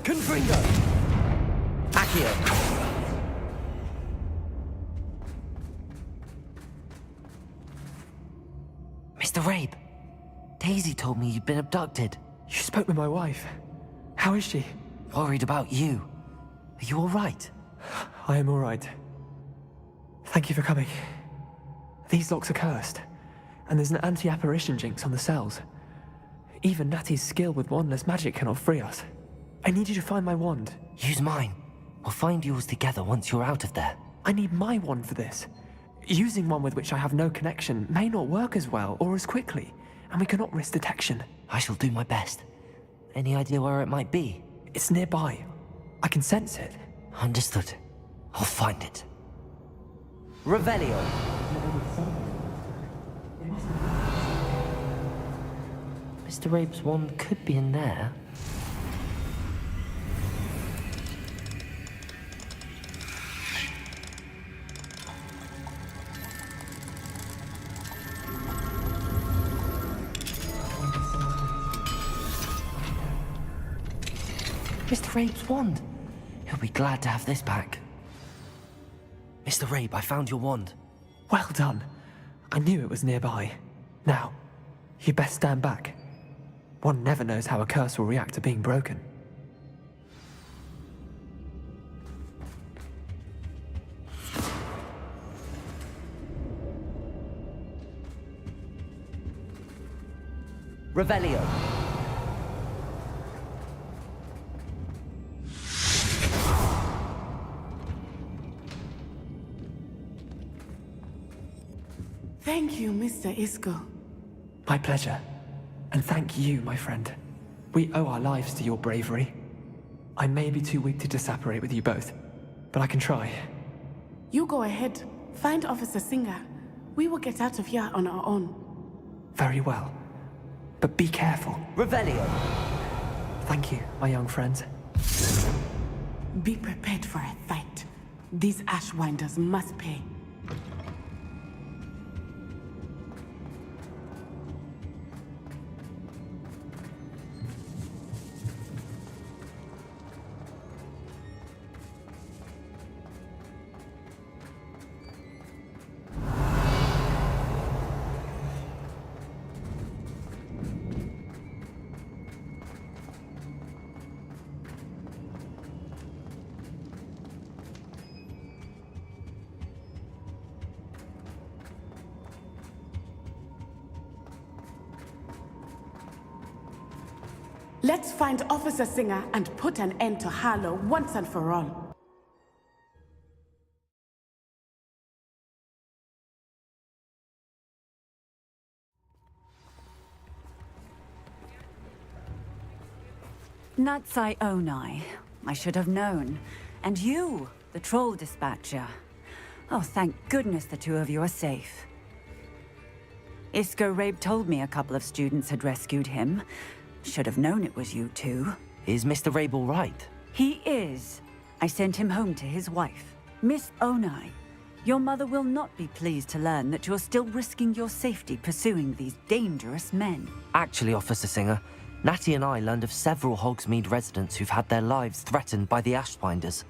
Confringo. Accio. Mr. Rabe, Daisy told me you'd been abducted. You spoke with my wife. How is she? Worried about you. Are you all right? I am all right. Thank you for coming. These locks are cursed, and there's an anti-apparition jinx on the cells. Even Natty's skill with wandless magic cannot free us. I need you to find my wand. Use mine. We'll find yours together once you're out of there. I need my wand for this. Using one with which I have no connection may not work as well or as quickly, and we cannot risk detection. I shall do my best. Any idea where it might be? It's nearby. I can sense it. Understood. I'll find it. Revelio. Mr. Rabe's wand could be in there. Mr. Rabe's wand. He'll be glad to have this back. Mr. Rabe, I found your wand. Well done. I knew it was nearby. Now, you best stand back. One never knows how a curse will react to being broken. Revelio. Thank you, Mr. Isco. My pleasure. And thank you, my friend. We owe our lives to your bravery. I may be too weak to disapparate with you both, but I can try. You go ahead. Find Officer Singer. We will get out of here on our own. Very well. But be careful. Revelio. Thank you, my young friends. Be prepared for a fight. These Ashwinders must pay. Let's find Officer Singer and put an end to Harlow once and for all. Natsai Onai. I should have known. And you, the troll dispatcher. Oh, thank goodness the two of you are safe. Isco Rabe told me a couple of students had rescued him. Should have known it was you two. Is Mr. Rabe all right? He is. I sent him home to his wife. Miss Onai, your mother will not be pleased to learn that you're still risking your safety pursuing these dangerous men. Actually, Officer Singer, Natty and I learned of several Hogsmeade residents who've had their lives threatened by the Ashbinders.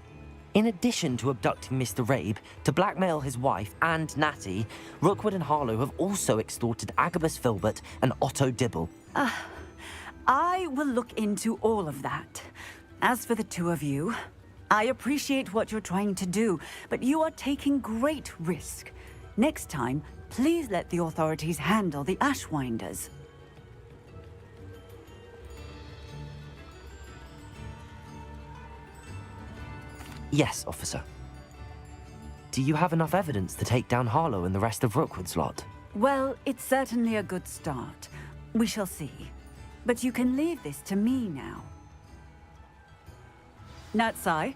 In addition to abducting Mr. Rabe, to blackmail his wife and Natty, Rookwood and Harlow have also extorted Agabus Filbert and Otto Dibble. I will look into all of that. As for the two of you, I appreciate what you're trying to do, but you are taking great risk. Next time, please let the authorities handle the Ashwinders. Yes, officer. Do you have enough evidence to take down Harlow and the rest of Rookwood's lot? Well, it's certainly a good start. We shall see. But you can leave this to me now. Natsai,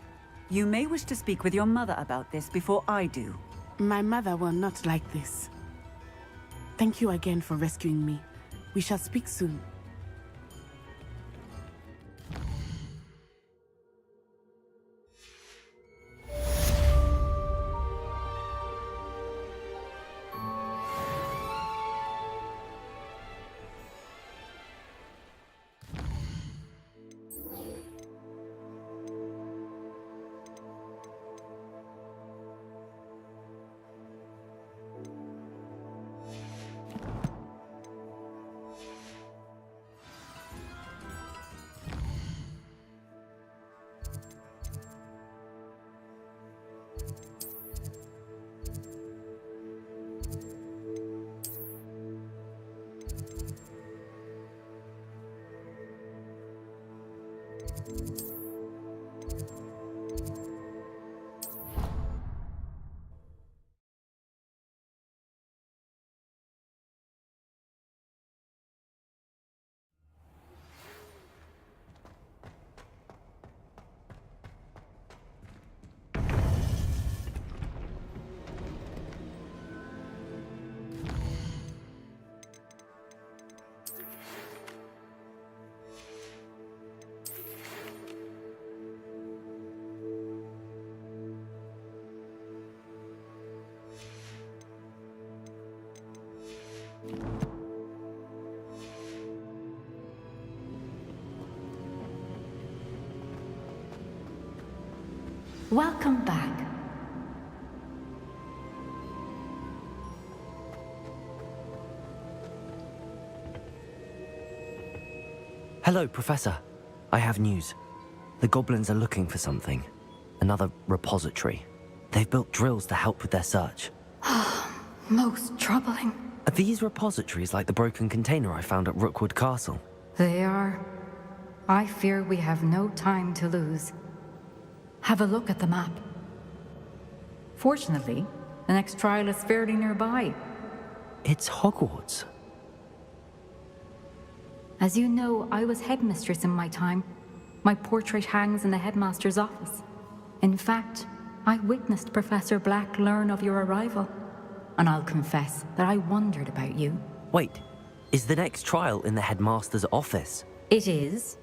you may wish to speak with your mother about this before I do. My mother will not like this. Thank you again for rescuing me. We shall speak soon. Welcome back. Hello, Professor. I have news. The goblins are looking for something. Another repository. They've built drills to help with their search. Most troubling. Are these repositories like the broken container I found at Rookwood Castle? They are. I fear we have no time to lose. Have a look at the map. Fortunately, the next trial is fairly nearby. It's Hogwarts. As you know, I was headmistress in my time. My portrait hangs in the headmaster's office. In fact, I witnessed Professor Black learn of your arrival. And I'll confess that I wondered about you. Wait, is the next trial in the headmaster's office? It is.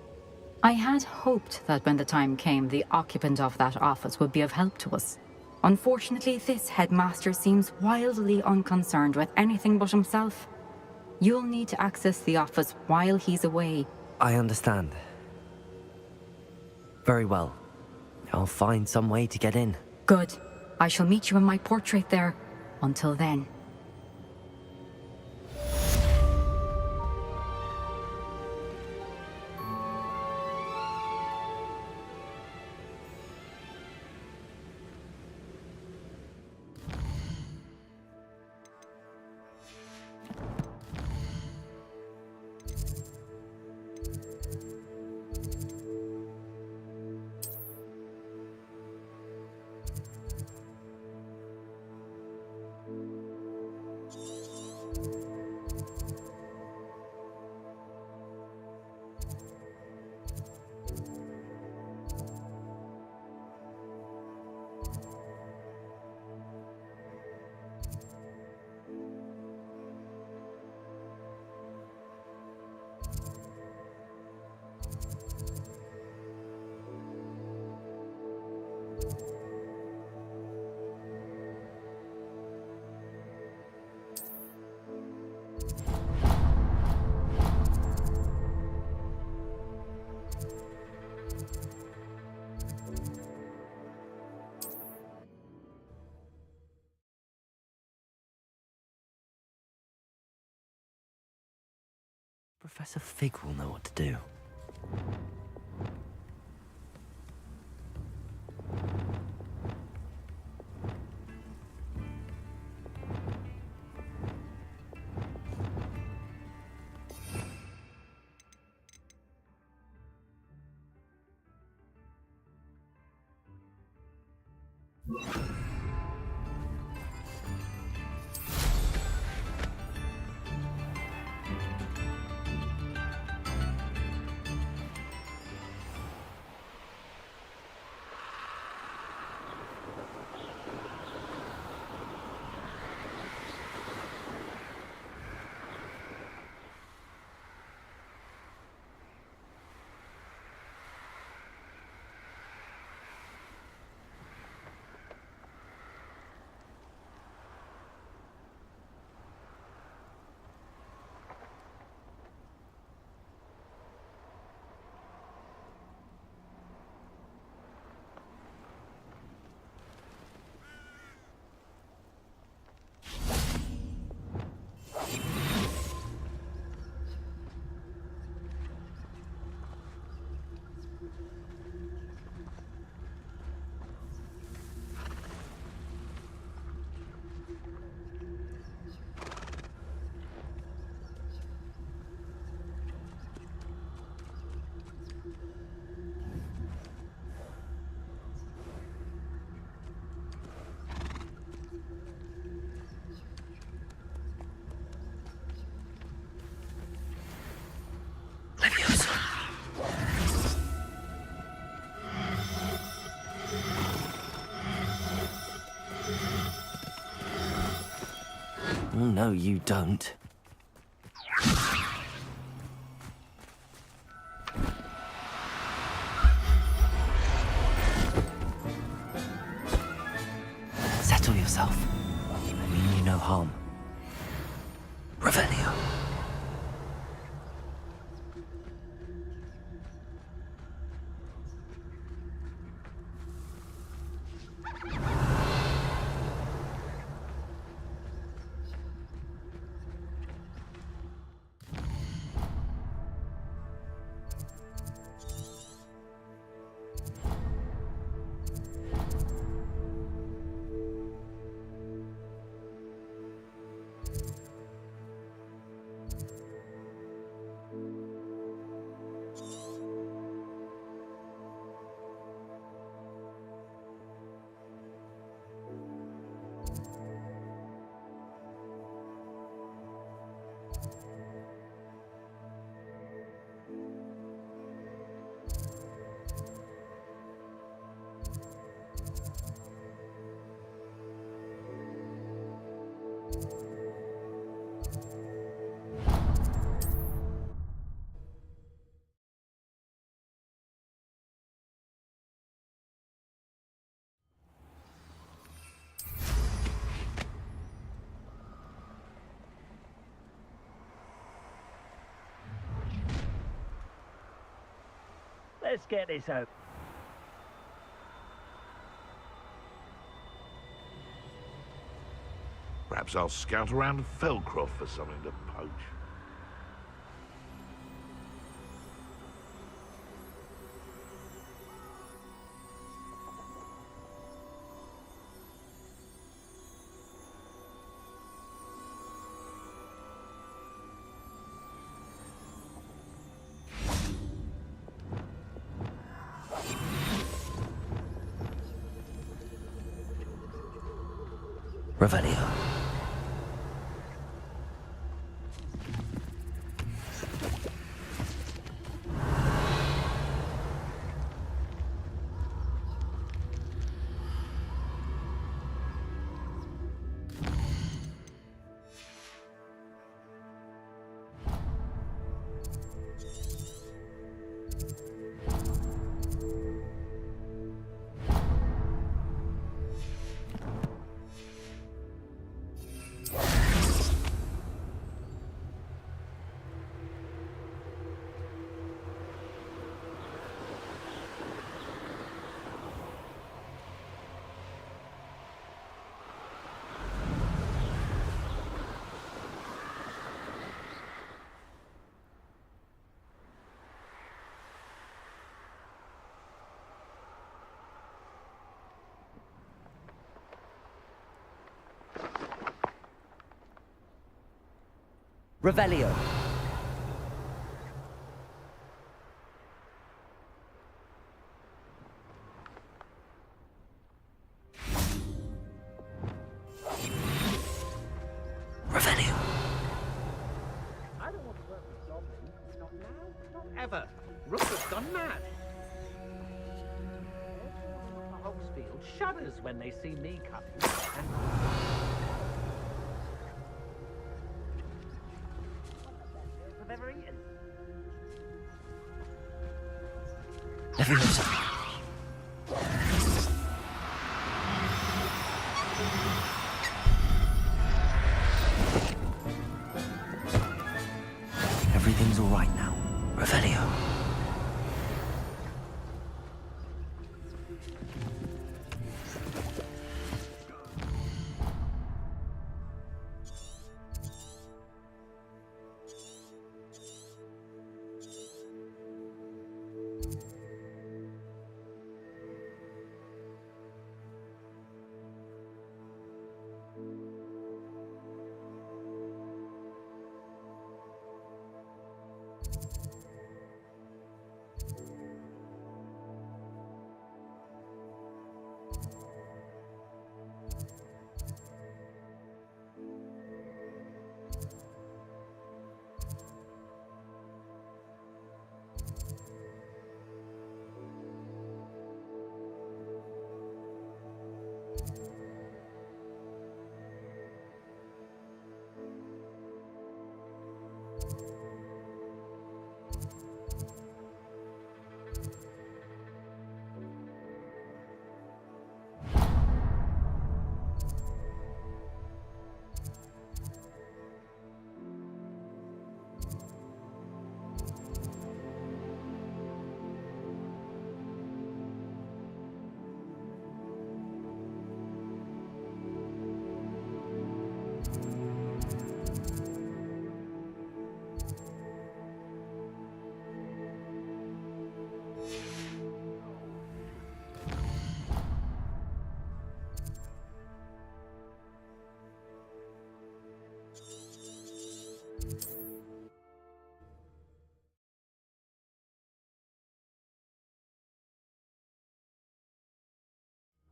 I had hoped that when the time came, the occupant of that office would be of help to us. Unfortunately, this headmaster seems wildly unconcerned with anything but himself. You'll need to access the office while he's away. I understand. Very well. I'll find some way to get in. Good. I shall meet you in my portrait there. Until then. Professor Fig will know what to do. Oh, no, you don't. Settle yourself. I mean you no harm. Revelio. Let's get this out. Perhaps I'll scout around Feldcroft for something to poach. Revelio. Revelio. Revelio. I don't want to work with goblins. Not now, not ever. Rook has gone mad. Everyone on the Hogsfield shudders when they see me coming. And I've ever eaten. Leviosa. Everything's all right now. Revelio.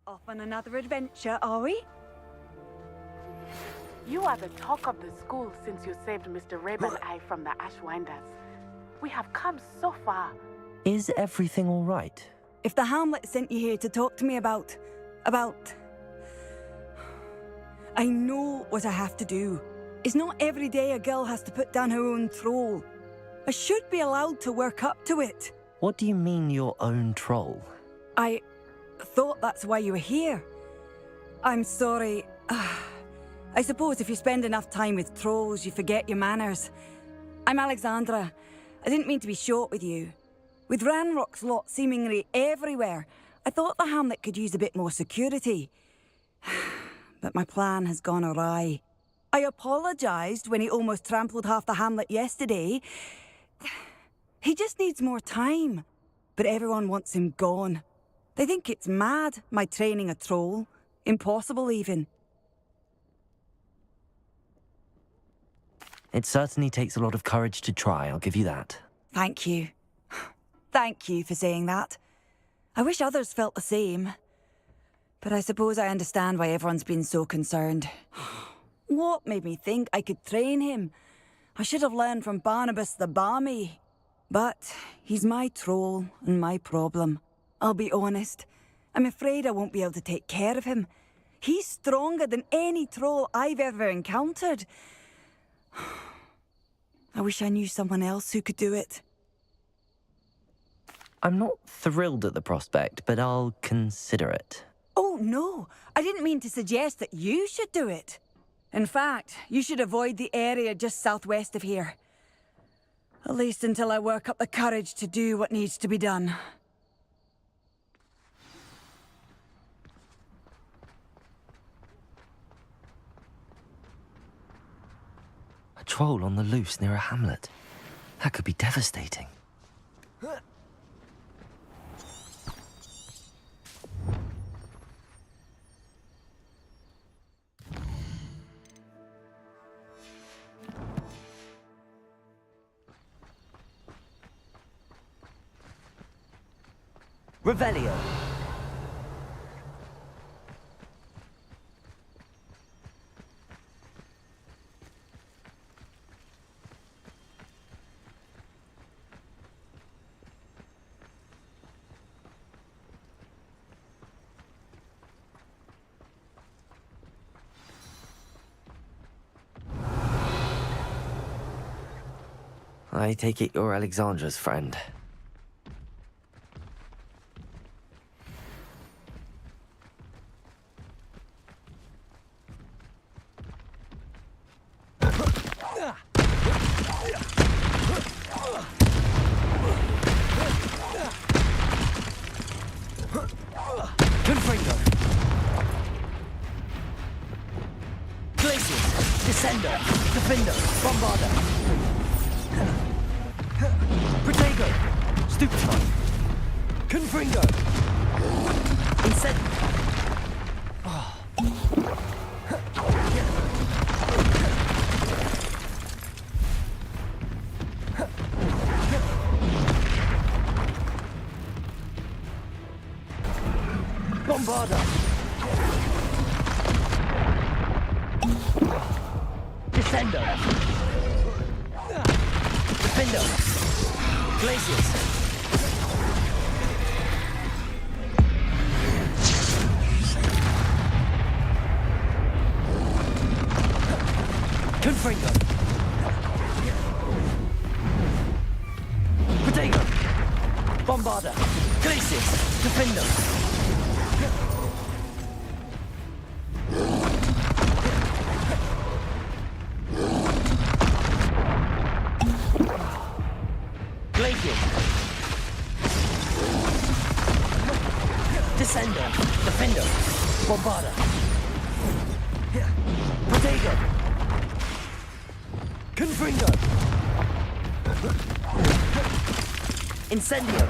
Off on another adventure, are we? You are the talk of the school since you saved Mr. Rabe and I from the Ashwinders. We have come so far. Is everything all right? If the Hamlet sent you here to talk to me about... I know what I have to do. It's not every day a girl has to put down her own troll. I should be allowed to work up to it. What do you mean, your own troll? I thought that's why you were here. I'm sorry. I suppose if you spend enough time with trolls, you forget your manners. I'm Alexandra. I didn't mean to be short with you. With Ranrock's lot seemingly everywhere, I thought the hamlet could use a bit more security. But my plan has gone awry. I apologised when he almost trampled half the hamlet yesterday. He just needs more time. But everyone wants him gone. They think it's mad, my training a troll. Impossible, even. It certainly takes a lot of courage to try, I'll give you that. Thank you. Thank you for saying that. I wish others felt the same. But I suppose I understand why everyone's been so concerned. What made me think I could train him? I should have learned from Barnabas the Barmy. But he's my troll and my problem. I'll be honest. I'm afraid I won't be able to take care of him. He's stronger than any troll I've ever encountered. I wish I knew someone else who could do it. I'm not thrilled at the prospect, but I'll consider it. Oh, no. I didn't mean to suggest that you should do it. In fact, you should avoid the area just southwest of here. At least until I work up the courage to do what needs to be done. A troll on the loose near a hamlet. That could be devastating. Revelio. I take it you're Alexandra's friend. Confringo. Glacius. Descender. Defender. Bombarder. Protego! Stupefy! Confringo! Incend... Bombarder! Descender! Defender! Glacius! Confringo! Protego! Bombarder! Glacius! Defender! Descender, Defender, Bombarder, Protego, Confringo, Incendio,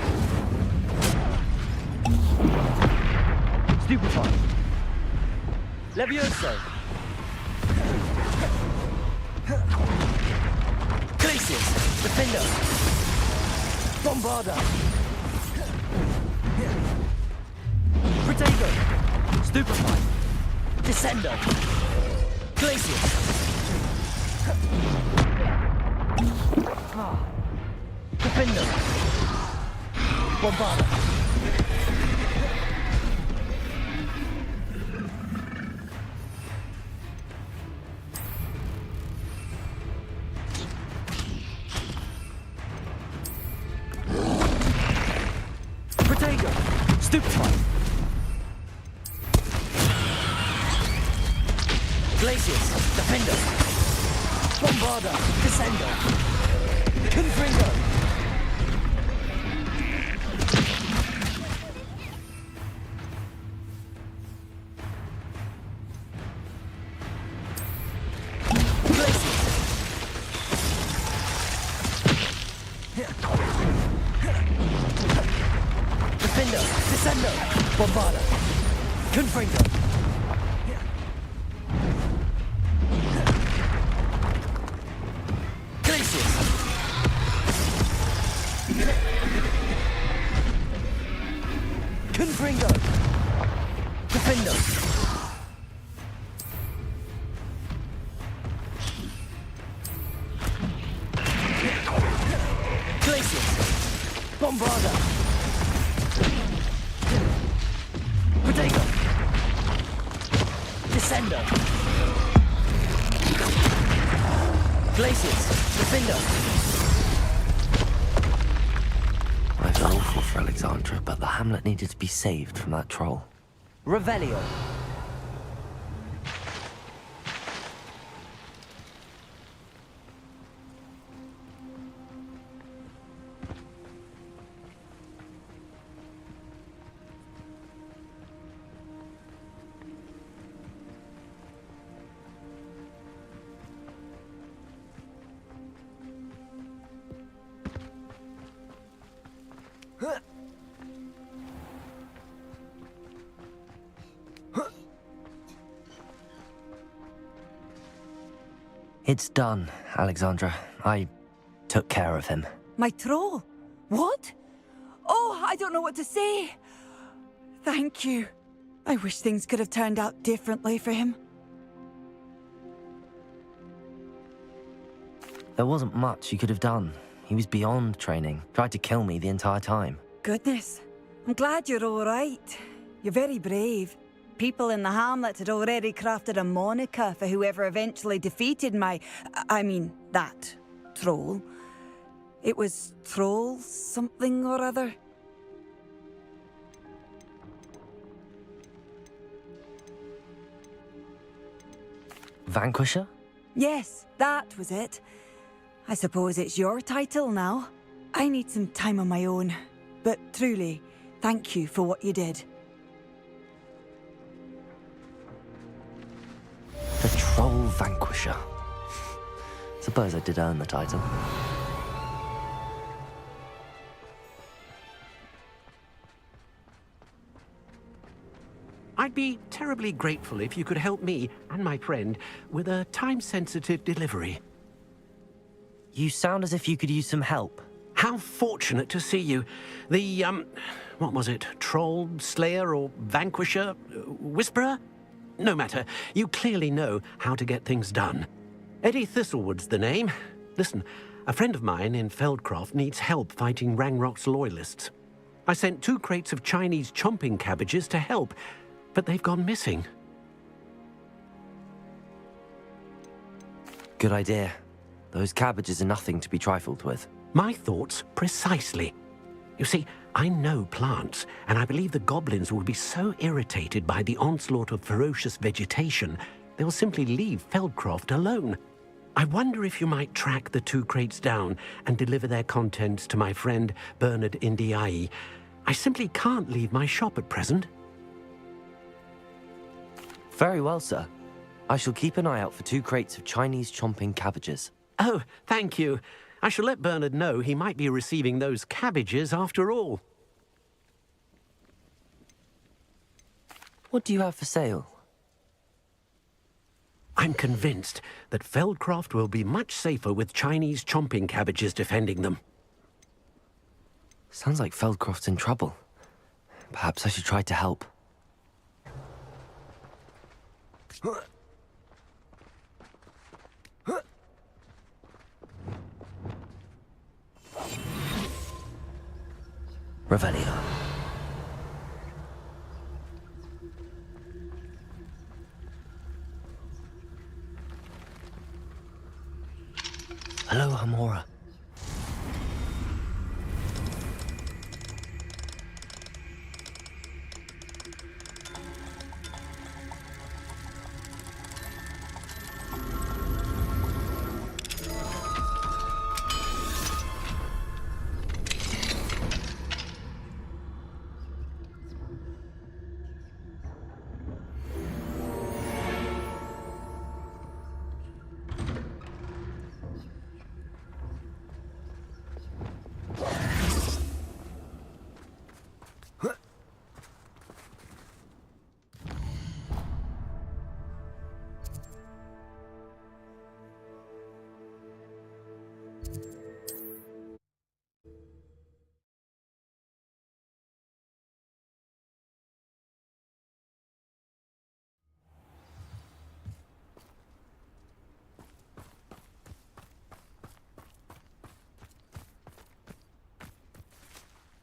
Stupefy, Levioso, Glacius, Defender, Bombarder, Protego, Stupefy, Descender, Glacius, Defender, Bombarder. Protego, Stupefy. Glacius, Defender, Bombarder, Descender, Confringo. Glacius. Defender, Descender, Bombarder, Confringo. Confringo! Defender! Glacius! Bombarder! Protego! Descender! Glacius! Defender! I feel awful for Alexandra, but the hamlet needed to be saved from that troll. Revelio. It's done, Alexandra. I took care of him. My troll? What? Oh, I don't know what to say. Thank you. I wish things could have turned out differently for him. There wasn't much you could have done. He was beyond training, tried to kill me the entire time. Goodness. I'm glad you're all right. You're very brave. People in the hamlet had already crafted a moniker for whoever eventually defeated that troll. It was Troll something or other. Vanquisher? Yes, that was it. I suppose it's your title now. I need some time on my own. But truly, thank you for what you did. The Troll Vanquisher. Suppose I did earn the title. I'd be terribly grateful if you could help me and my friend with a time-sensitive delivery. You sound as if you could use some help. How fortunate to see you. The, what was it? Troll, Slayer, or Vanquisher? Whisperer? No matter. You clearly know how to get things done. Eddie Thistlewood's the name. Listen, a friend of mine in Feldcroft needs help fighting Rangrock's loyalists. I sent 2 crates of Chinese chomping cabbages to help, but they've gone missing. Good idea. Those cabbages are nothing to be trifled with. My thoughts precisely. You see, I know plants, and I believe the goblins will be so irritated by the onslaught of ferocious vegetation, they'll simply leave Feldcroft alone. I wonder if you might track the 2 crates down and deliver their contents to my friend Bernard Indiai. I simply can't leave my shop at present. Very well, sir. I shall keep an eye out for 2 crates of Chinese chomping cabbages. Oh, thank you. I shall let Bernard know he might be receiving those cabbages after all. What do you have for sale? I'm convinced that Feldcroft will be much safer with Chinese chomping cabbages defending them. Sounds like Feldcroft's in trouble. Perhaps I should try to help. Revelio. Hello, Hamora.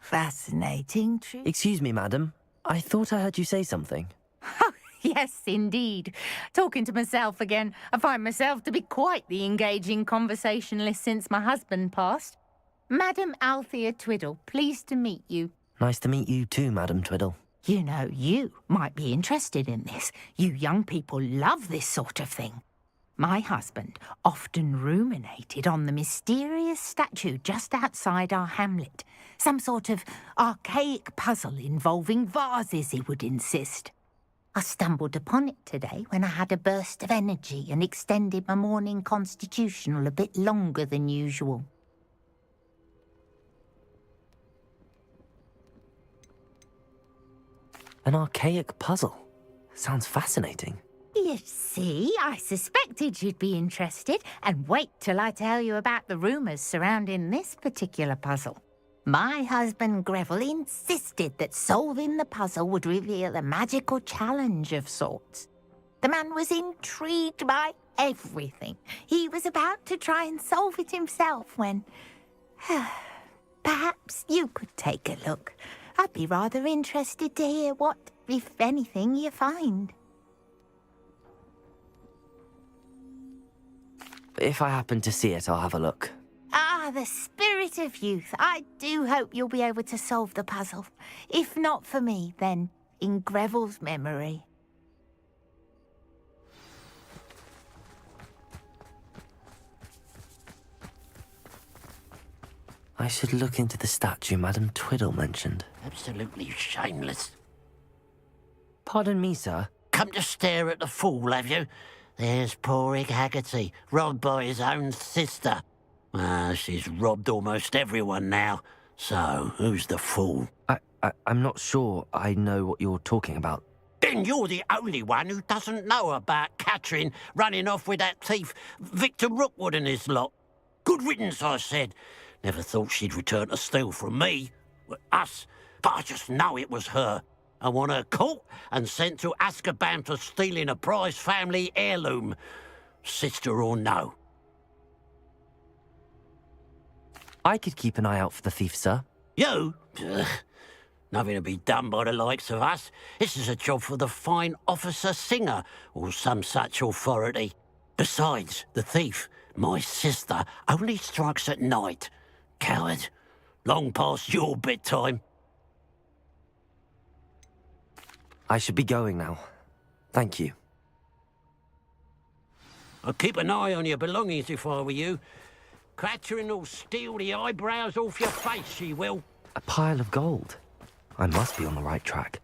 Fascinating, true. Excuse me, madam. I thought I heard you say something. Yes, indeed. Talking to myself again. I find myself to be quite the engaging conversationalist since my husband passed. Madam Althea Twiddle, pleased to meet you. Nice to meet you too, Madam Twiddle. You know, you might be interested in this. You young people love this sort of thing. My husband often ruminated on the mysterious statue just outside our hamlet. Some sort of archaic puzzle involving vases, he would insist. I stumbled upon it today when I had a burst of energy and extended my morning constitutional a bit longer than usual. An archaic puzzle. Sounds fascinating. You see, I suspected you'd be interested, and wait till I tell you about the rumours surrounding this particular puzzle. My husband Greville insisted that solving the puzzle would reveal a magical challenge of sorts. The man was intrigued by everything. He was about to try and solve it himself when... Perhaps you could take a look. I'd be rather interested to hear what, if anything, you find. If I happen to see it, I'll have a look. Ah, the spirit of youth. I do hope you'll be able to solve the puzzle. If not for me, then in Greville's memory. I should look into the statue Madame Twiddle mentioned. Absolutely shameless. Pardon me, sir. Come to stare at the fool, have you? There's poor Ig Haggerty, robbed by his own sister. She's robbed almost everyone now. So, who's the fool? I'm not sure I know what you're talking about. Then you're the only one who doesn't know about Catherine running off with that thief, Victor Rookwood and his lot. Good riddance, I said. Never thought she'd return to steal from me, us, but I just know it was her. I want her caught and sent to Azkaban for stealing a prize family heirloom, sister or no. I could keep an eye out for the thief, sir. You? Ugh. Nothing to be done by the likes of us. This is a job for the fine officer Singer or some such authority. Besides, the thief, my sister, only strikes at night. Coward. Long past your bedtime. I should be going now. Thank you. I'd keep an eye on your belongings if I were you. Catherine will steal the eyebrows off your face, she will. A pile of gold. I must be on the right track.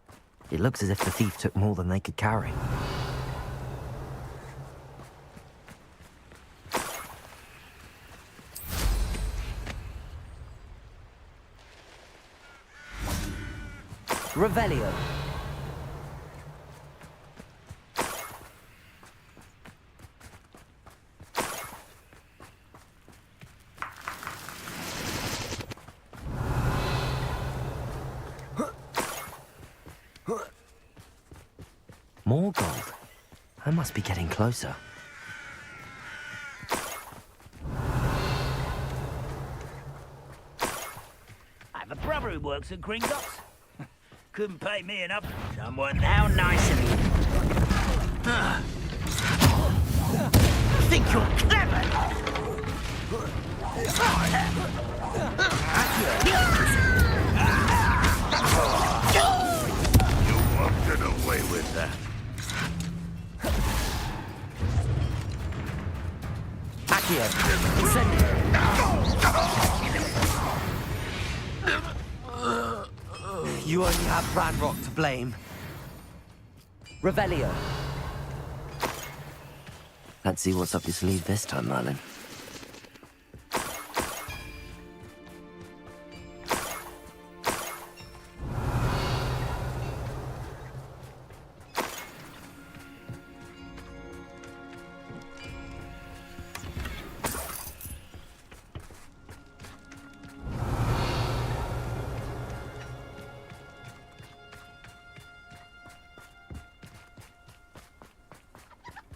It looks as if the thief took more than they could carry. Revelio. More gold. I must be getting closer. I have a brother who works at Gringotts. Couldn't pay me enough. Someone how nice of you. Think you're clever? You won't get away with that. Accio, incendio. You only have Ranrock to blame. Revelio. Let's see what's up your sleeve this time, Merlin.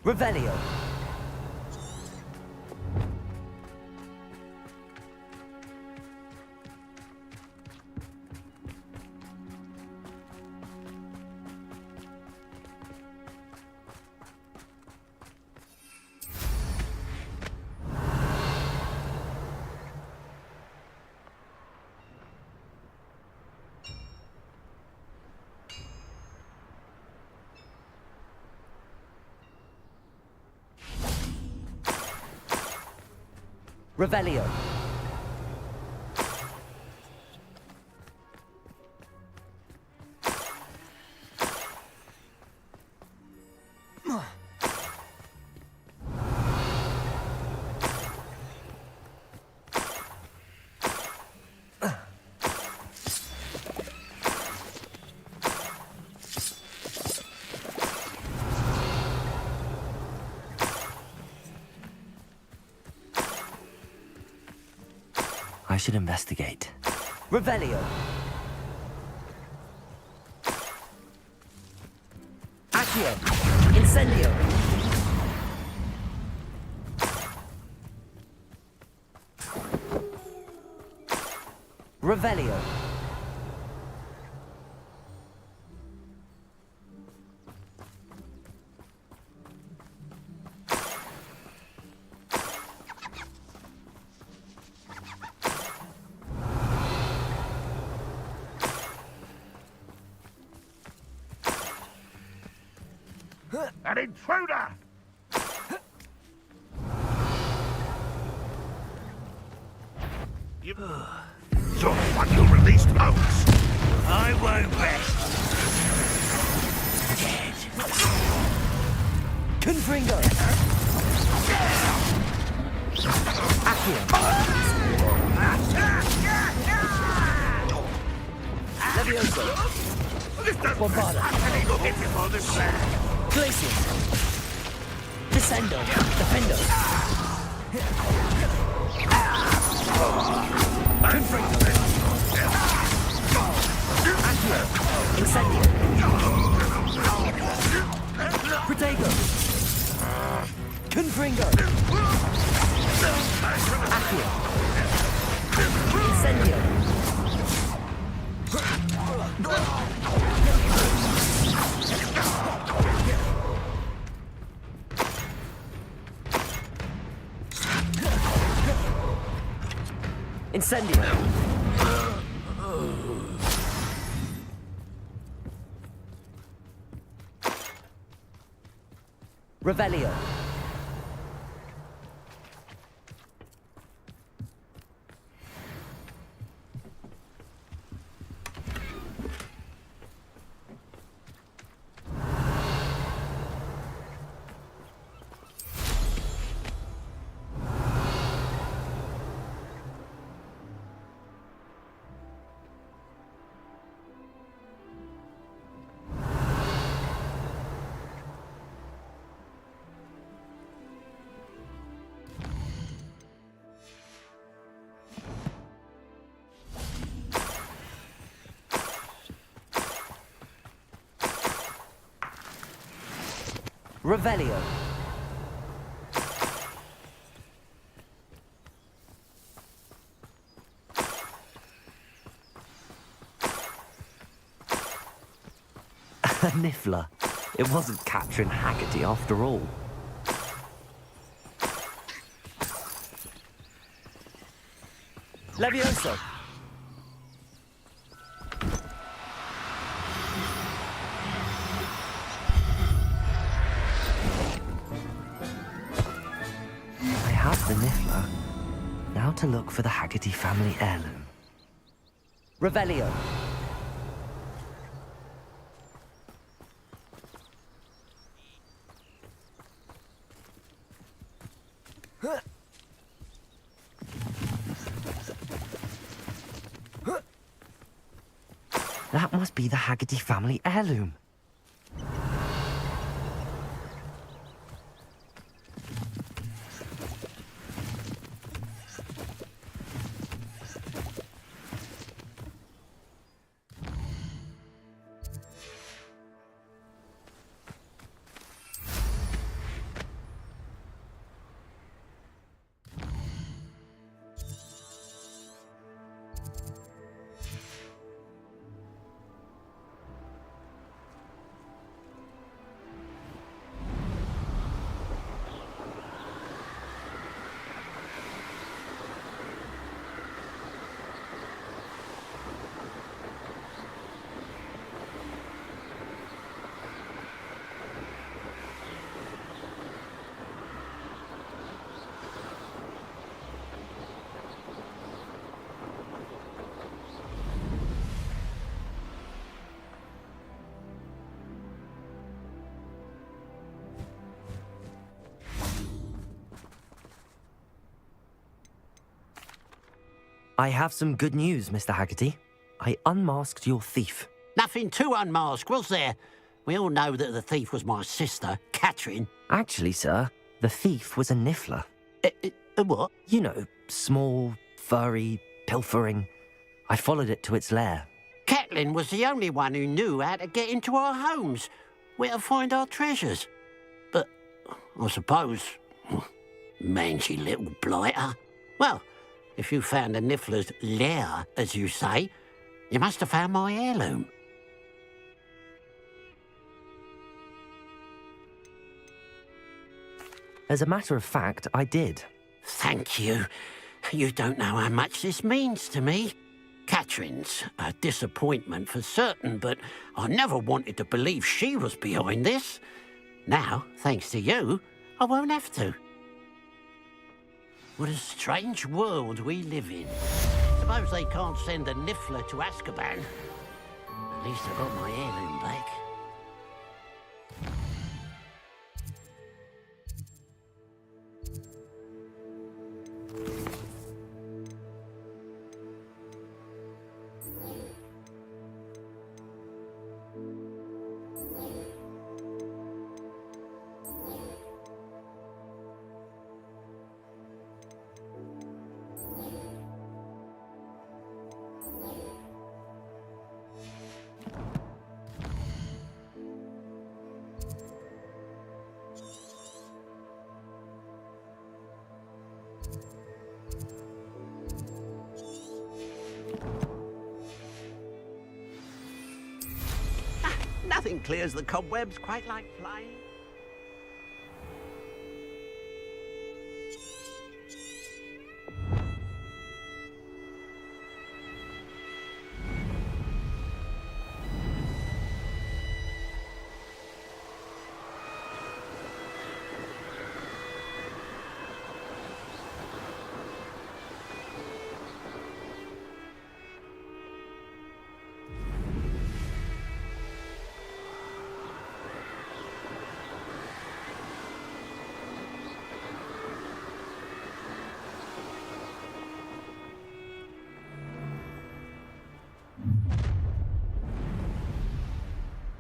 Revelio. Revelio. I should investigate. Revelio. Accio. Incendio. Revelio. An intruder! You're the one who released Oaks. I won't rest. Dead. Confringo. Accio. Levioso. Bombarda. Glacius. Descendo. Defendo. Confringo. Accio. Incendio. Protego. Confringo. Accio. Incendio. Incendio. Revelio. Revelio. A niffler. It wasn't Catherine Haggerty after all. Levioso. The niffler. Now to look for the Haggerty family heirloom. Revelio. That must be the Haggerty family heirloom. I have some good news, Mr. Haggerty. I unmasked your thief. Nothing to unmask, was there? We all know that the thief was my sister, Catherine. Actually, sir, the thief was a niffler. A what? You know, small, furry, pilfering. I followed it to its lair. Catelyn was the only one who knew how to get into our homes, where to find our treasures. But I suppose, mangy little blighter. Well, if you found the Niffler's lair, as you say, you must have found my heirloom. As a matter of fact, I did. Thank you. You don't know how much this means to me. Catherine's a disappointment for certain, but I never wanted to believe she was behind this. Now, thanks to you, I won't have to. What a strange world we live in. Suppose they can't send a Niffler to Azkaban. At least I got my heirloom back. Nothing clears the cobwebs quite like flying.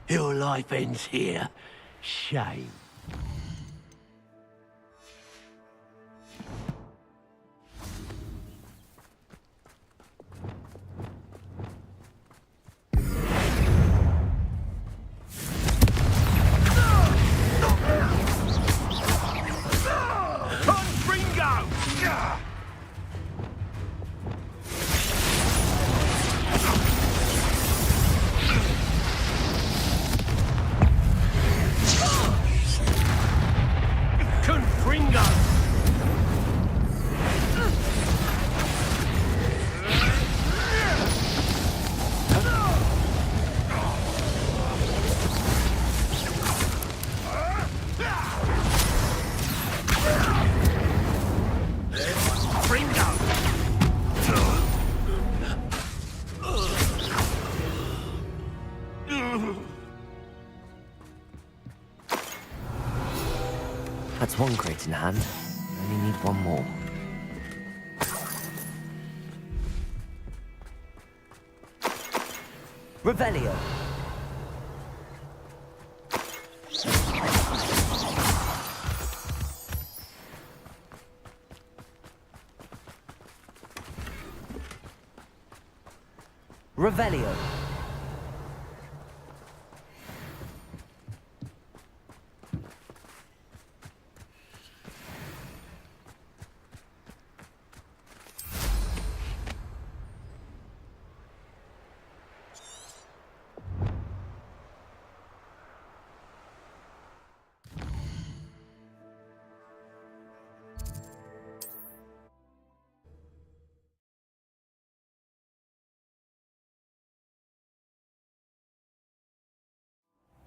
Your life ends here. Shame. That's one crate in hand. I only need one more. Revelio. Revelio.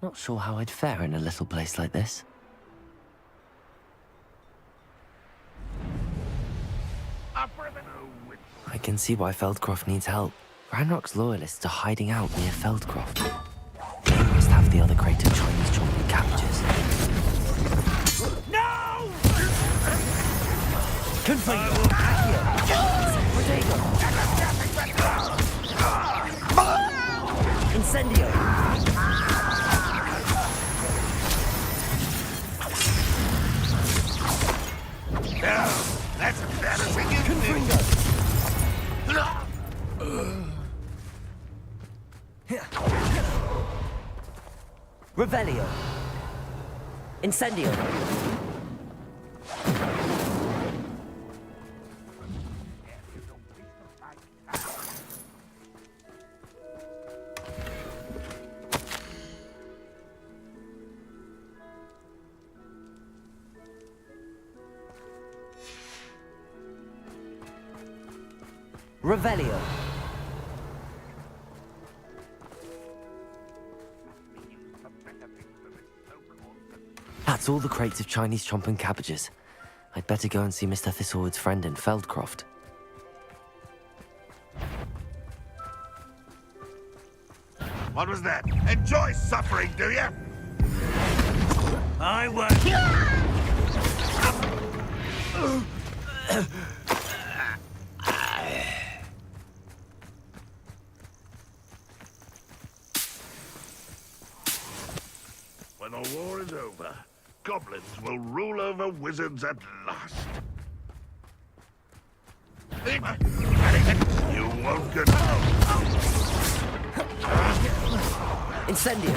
Not sure how I'd fare in a little place like this. I can see why Feldcroft needs help. Ranrock's loyalists are hiding out near Feldcroft. They must have the other crate of Chinese chocolate cabbages. No! Confringo! Accio! Incendio! No, that's embarrassing, isn't it? Confringo! Revelio. Incendio. Revelio. That's all the crates of Chinese chomping cabbages. I'd better go and see Mr. Thistlewood's friend in Feldcroft. What was that? Enjoy suffering, do you? I won't. When the war is over, goblins will rule over wizards at last. You won't get Incendio.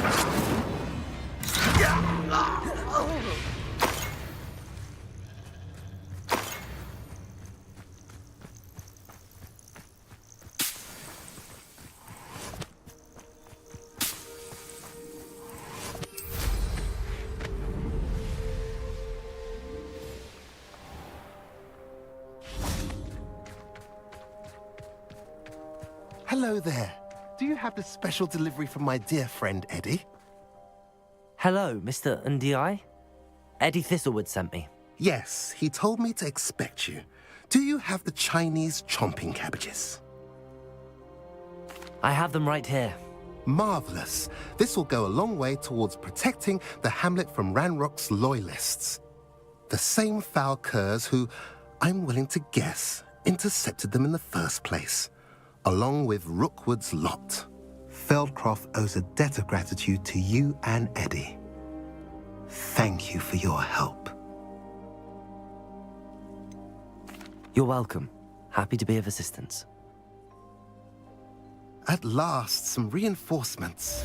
Hello there. Do you have the special delivery from my dear friend Eddie? Hello, Mr. Ndi. Eddie Thistlewood sent me. Yes, he told me to expect you. Do you have the Chinese chomping cabbages? I have them right here. Marvelous. This will go a long way towards protecting the hamlet from Ranrock's loyalists. The same foul curs who, I'm willing to guess, intercepted them in the first place, along with Rookwood's lot. Feldcroft owes a debt of gratitude to you and Eddie. Thank you for your help. You're welcome. Happy to be of assistance. At last, some reinforcements.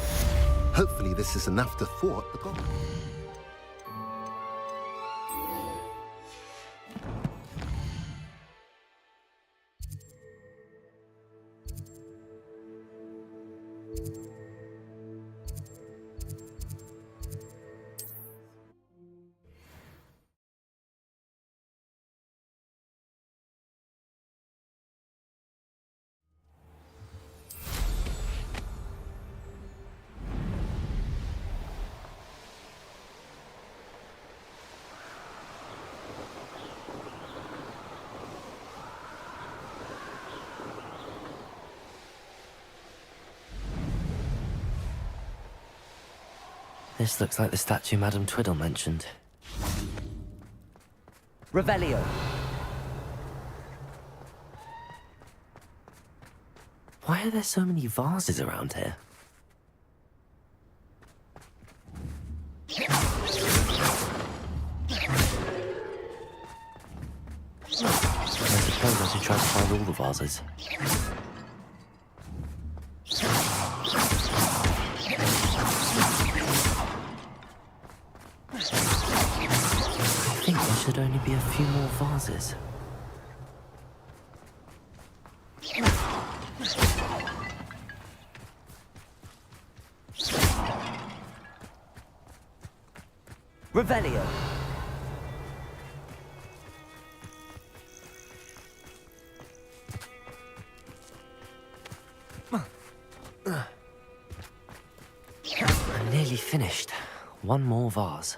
Hopefully this is enough to thwart the goblins. This looks like the statue Madame Twiddle mentioned. Revelio. Why are there so many vases around here? I suppose I should try to find all the vases. I think there should only be a few more vases. Revelio. I'm nearly finished. One more vase.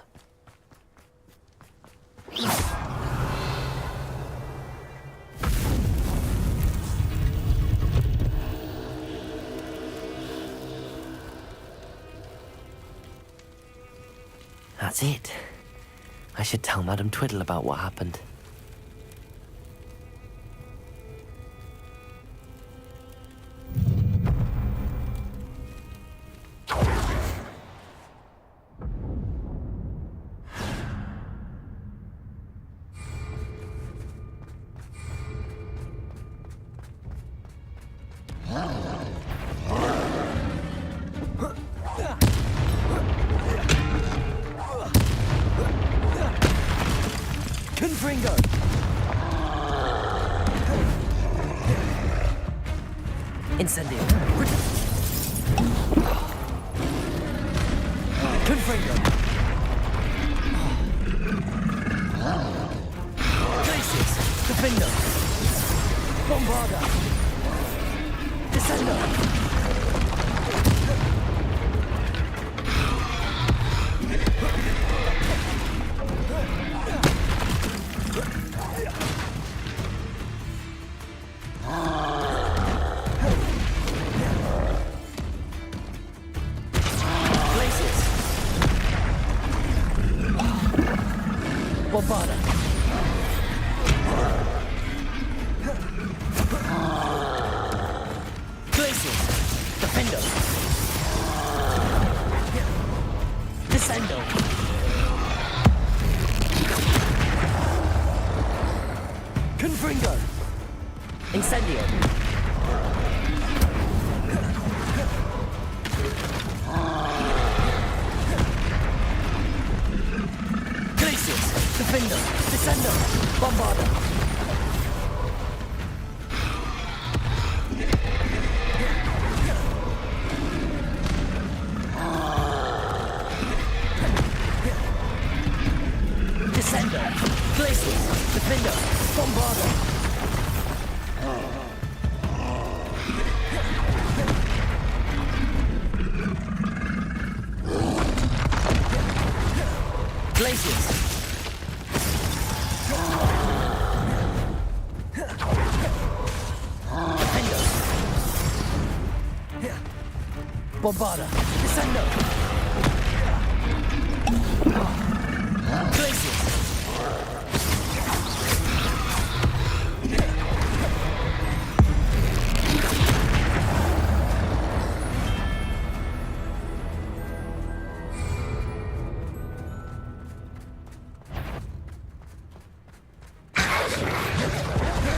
That's it. I should tell Madame Twiddle about what happened. Confringo! Incendio! Confringo! Glacius! Defendo! Bombarda! Descendo! Bombarda! Glacius! Defendo! Descendo! Confringo! Incendio! Glacius! Defendo! Descendo! Bombarda! Descendo! Glacius! Defendo! Bombarda! Glacius! Defendo! Bombarda! Descendo! Glacius!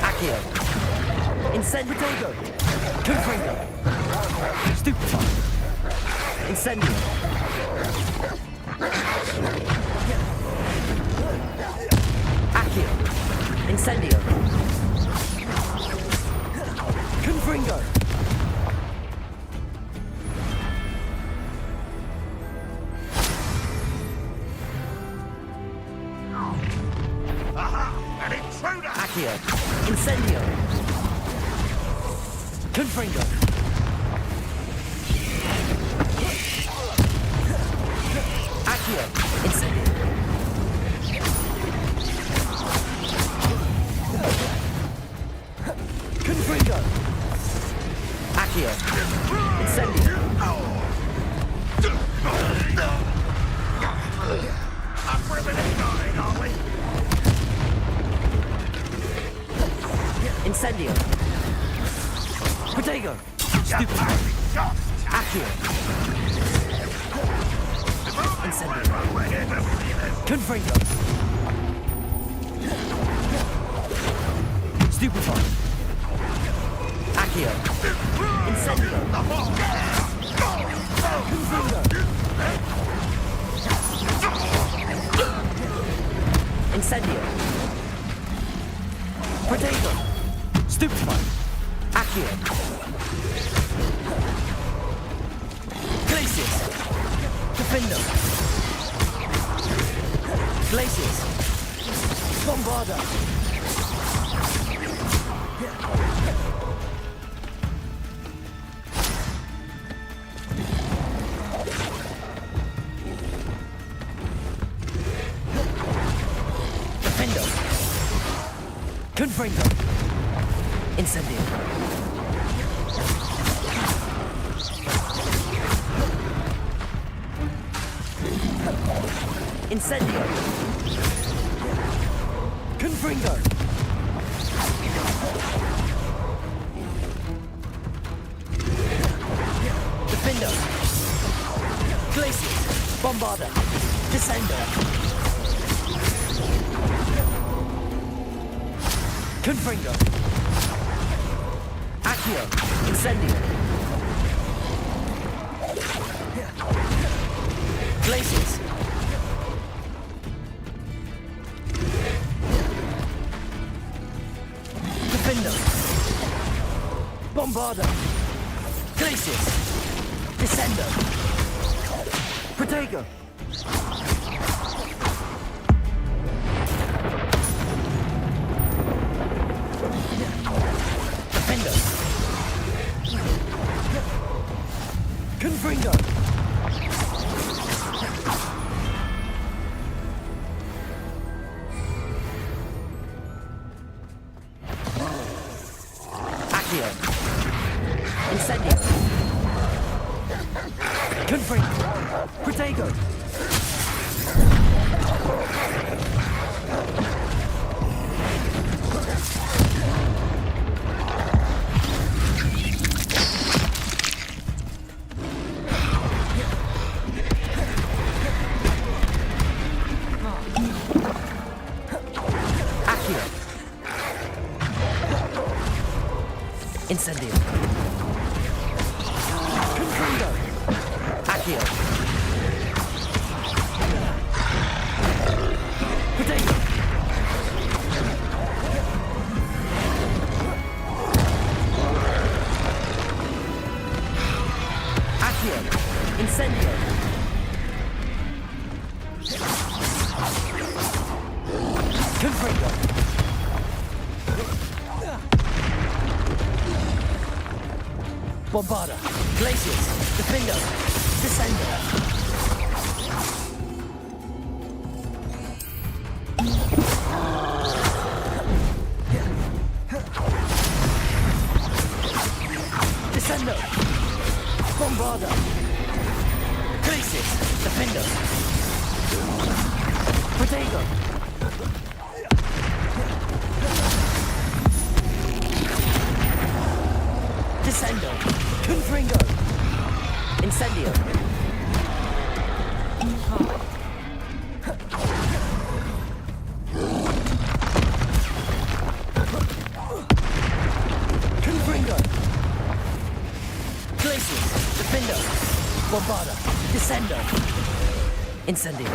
Accio! Incendio! Confringo! Stupefy! Incendio! Accio! Incendio! Confringo! Aha! An intruder! Accio! Incendio! Confringo! Accio! Incendio! Confringo! Accio! Incendio! Up for a bit of dying, are we? Incendio! Protego! Stupid! Accio! Incendio! Confringo! Stupefy! Accio! Incendio! Confringo! Incendio! Protego! Stupefy! Accio! Glacius! Defendo! Glacius! Bombarda! Defendo! Confringo! Incendio! Incendio! Confringo! Defendo! Glacius! Bombarda! Descendo! Confringo! Accio! Incendio! Glacius! Bombarda! Glacius! Descendo! Protego! Defendo! Confringo! Accio! Incendio! Confringo! Protego! Incendio. Confringo. Accio. Protego. Accio. Incendio. Confringo. Bombarda, Glacius, Defendo, Descendo. Descendo, Bombarda, Glacius, Defendo, Protego. Descendo. Confringo. Incendio. Confringo. Glacius. Defendo. Bombarda. Descendo. Incendio.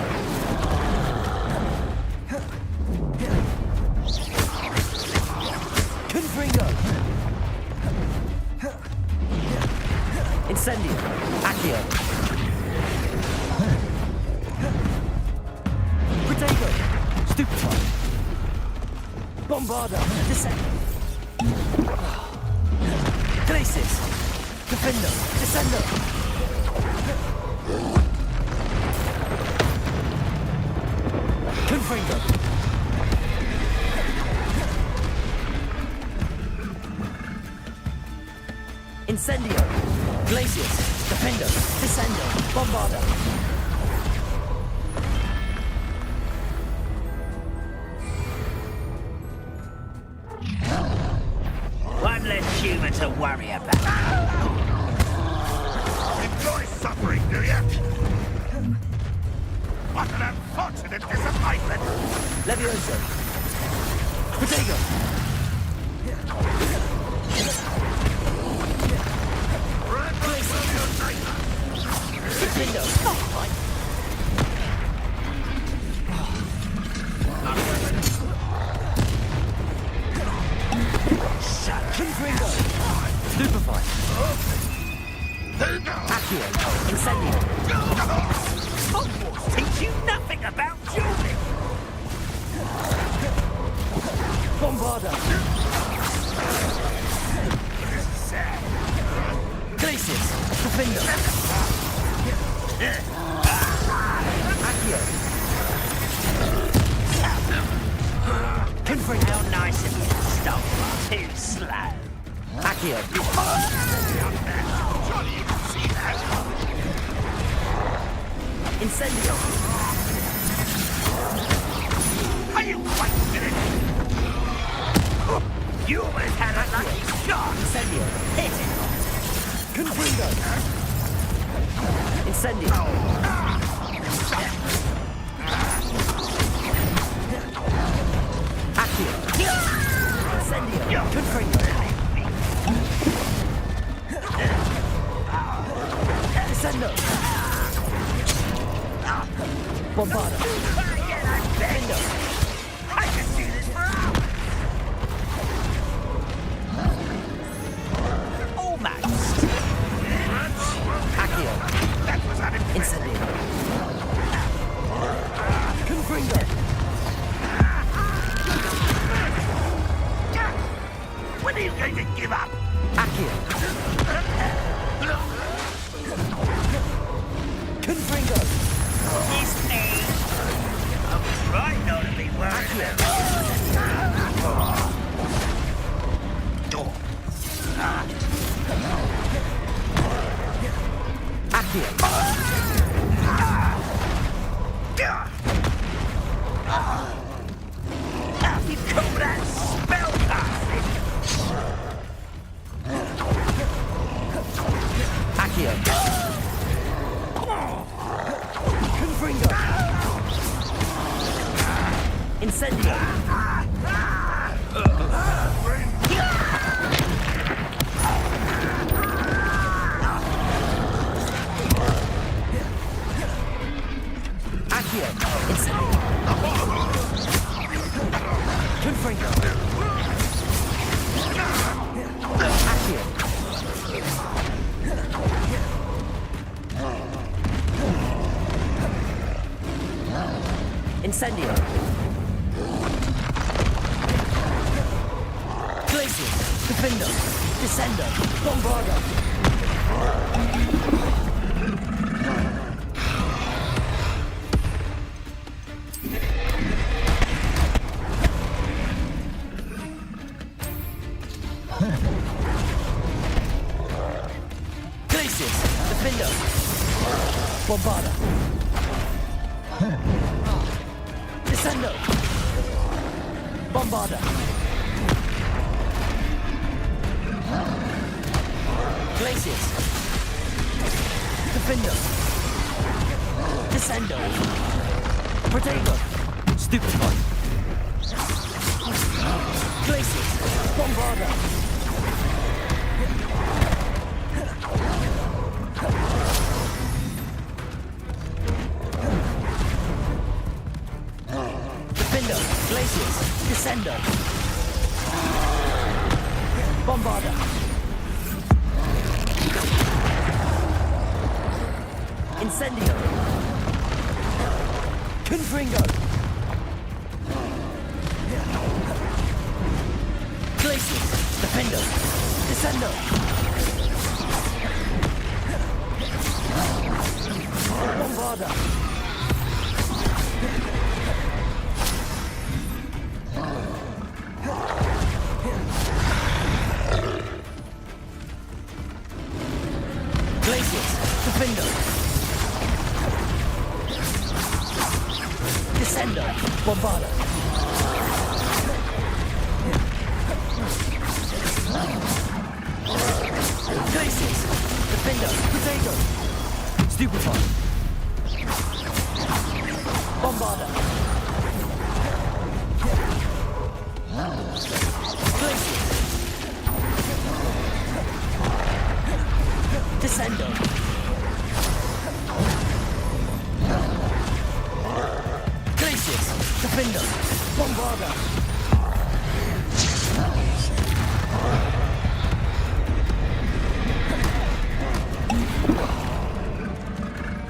Confringo. Incendio. Accio. Protego. Stupefy. Bombarda. Descendo. Glacis. Defendo. Descendo. Confringo. Incendio. Glacius, Defendo, Descendo, Bombarda. One less human to worry about. Enjoy suffering, do you? What an unfortunate disappointment! Levioso. Protego. Defendo. Confringo. Stupefy. Accio. Incendio. Hogwarts teach you nothing about dueling. Bombarda. Glacius. Defendo. Accio. Confringo. How nice of you to stop too slow. Accio. Surely you can see that. Incendio. Are you quite finished? You almost had a lucky shot. Incendio. Hit it. Confringo. Incendio. Accio. Incendio. Confringo. Descendo. Bombarda. Defendo. I can see this for hours. they give up. Accio. Confringo. It's me. I was right not to be worried Have you called that spellcasting? Accio. Confringo. Incendio. Accio. Incendio. Confringo. Accio. Incendio. Glacier. Defendo. Descendo. Bombardo. Glacier. Defendo. Bombarda. Descendo. Bombarda. Glaciers. Defendo. Descendo. Protego. Stupefy. Glaciers. Bombarda. Defendo. Glaciers. Descendo. Bombarda. Incendio. Confringo. Glaciers. Defendo. Descendo. Bombarda. Glaciers. Defendo. Descendo. Bombarda. Glaciers. Defendo. Protego. Stupefy. Bombarda. Glaciers. Descendo. Glaciers. Defendo. Bombarda.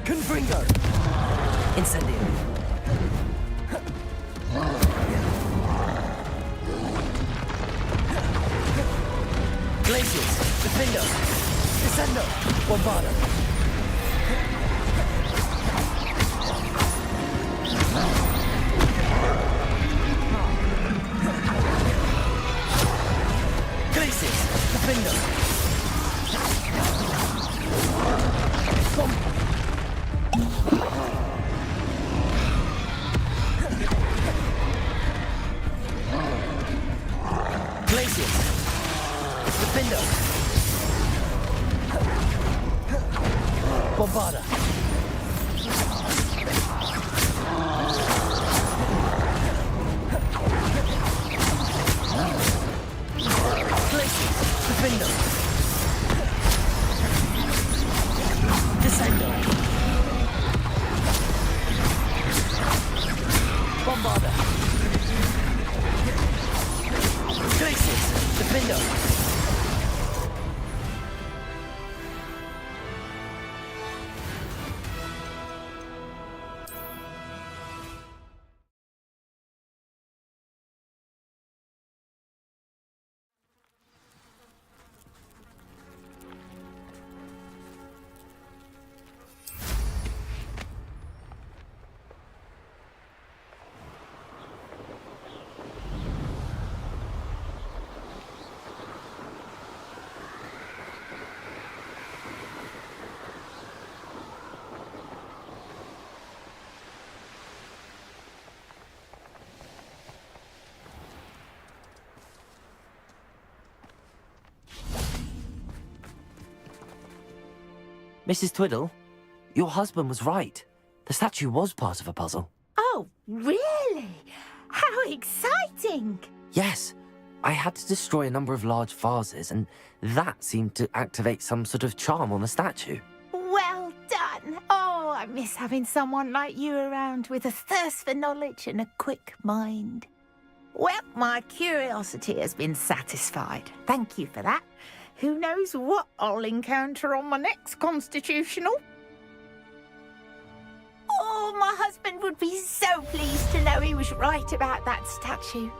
Confringo. Incendio. Glaciers. Defendo. Descendo. Bombarda. Glaciers. Defendo. Glaciers. Defendo. Bombarda. Glaciers. Defendo. Descendo. Bombarda. Glaciers. Defendo. Mrs. Twiddle, your husband was right. The statue was part of a puzzle. Oh, really? How exciting! Yes, I had to destroy a number of large vases, and that seemed to activate some sort of charm on the statue. Well done. Oh, I miss having someone like you around with a thirst for knowledge and a quick mind. Well, my curiosity has been satisfied. Thank you for that. Who knows what I'll encounter on my next constitutional? Oh, my husband would be so pleased to know he was right about that statue.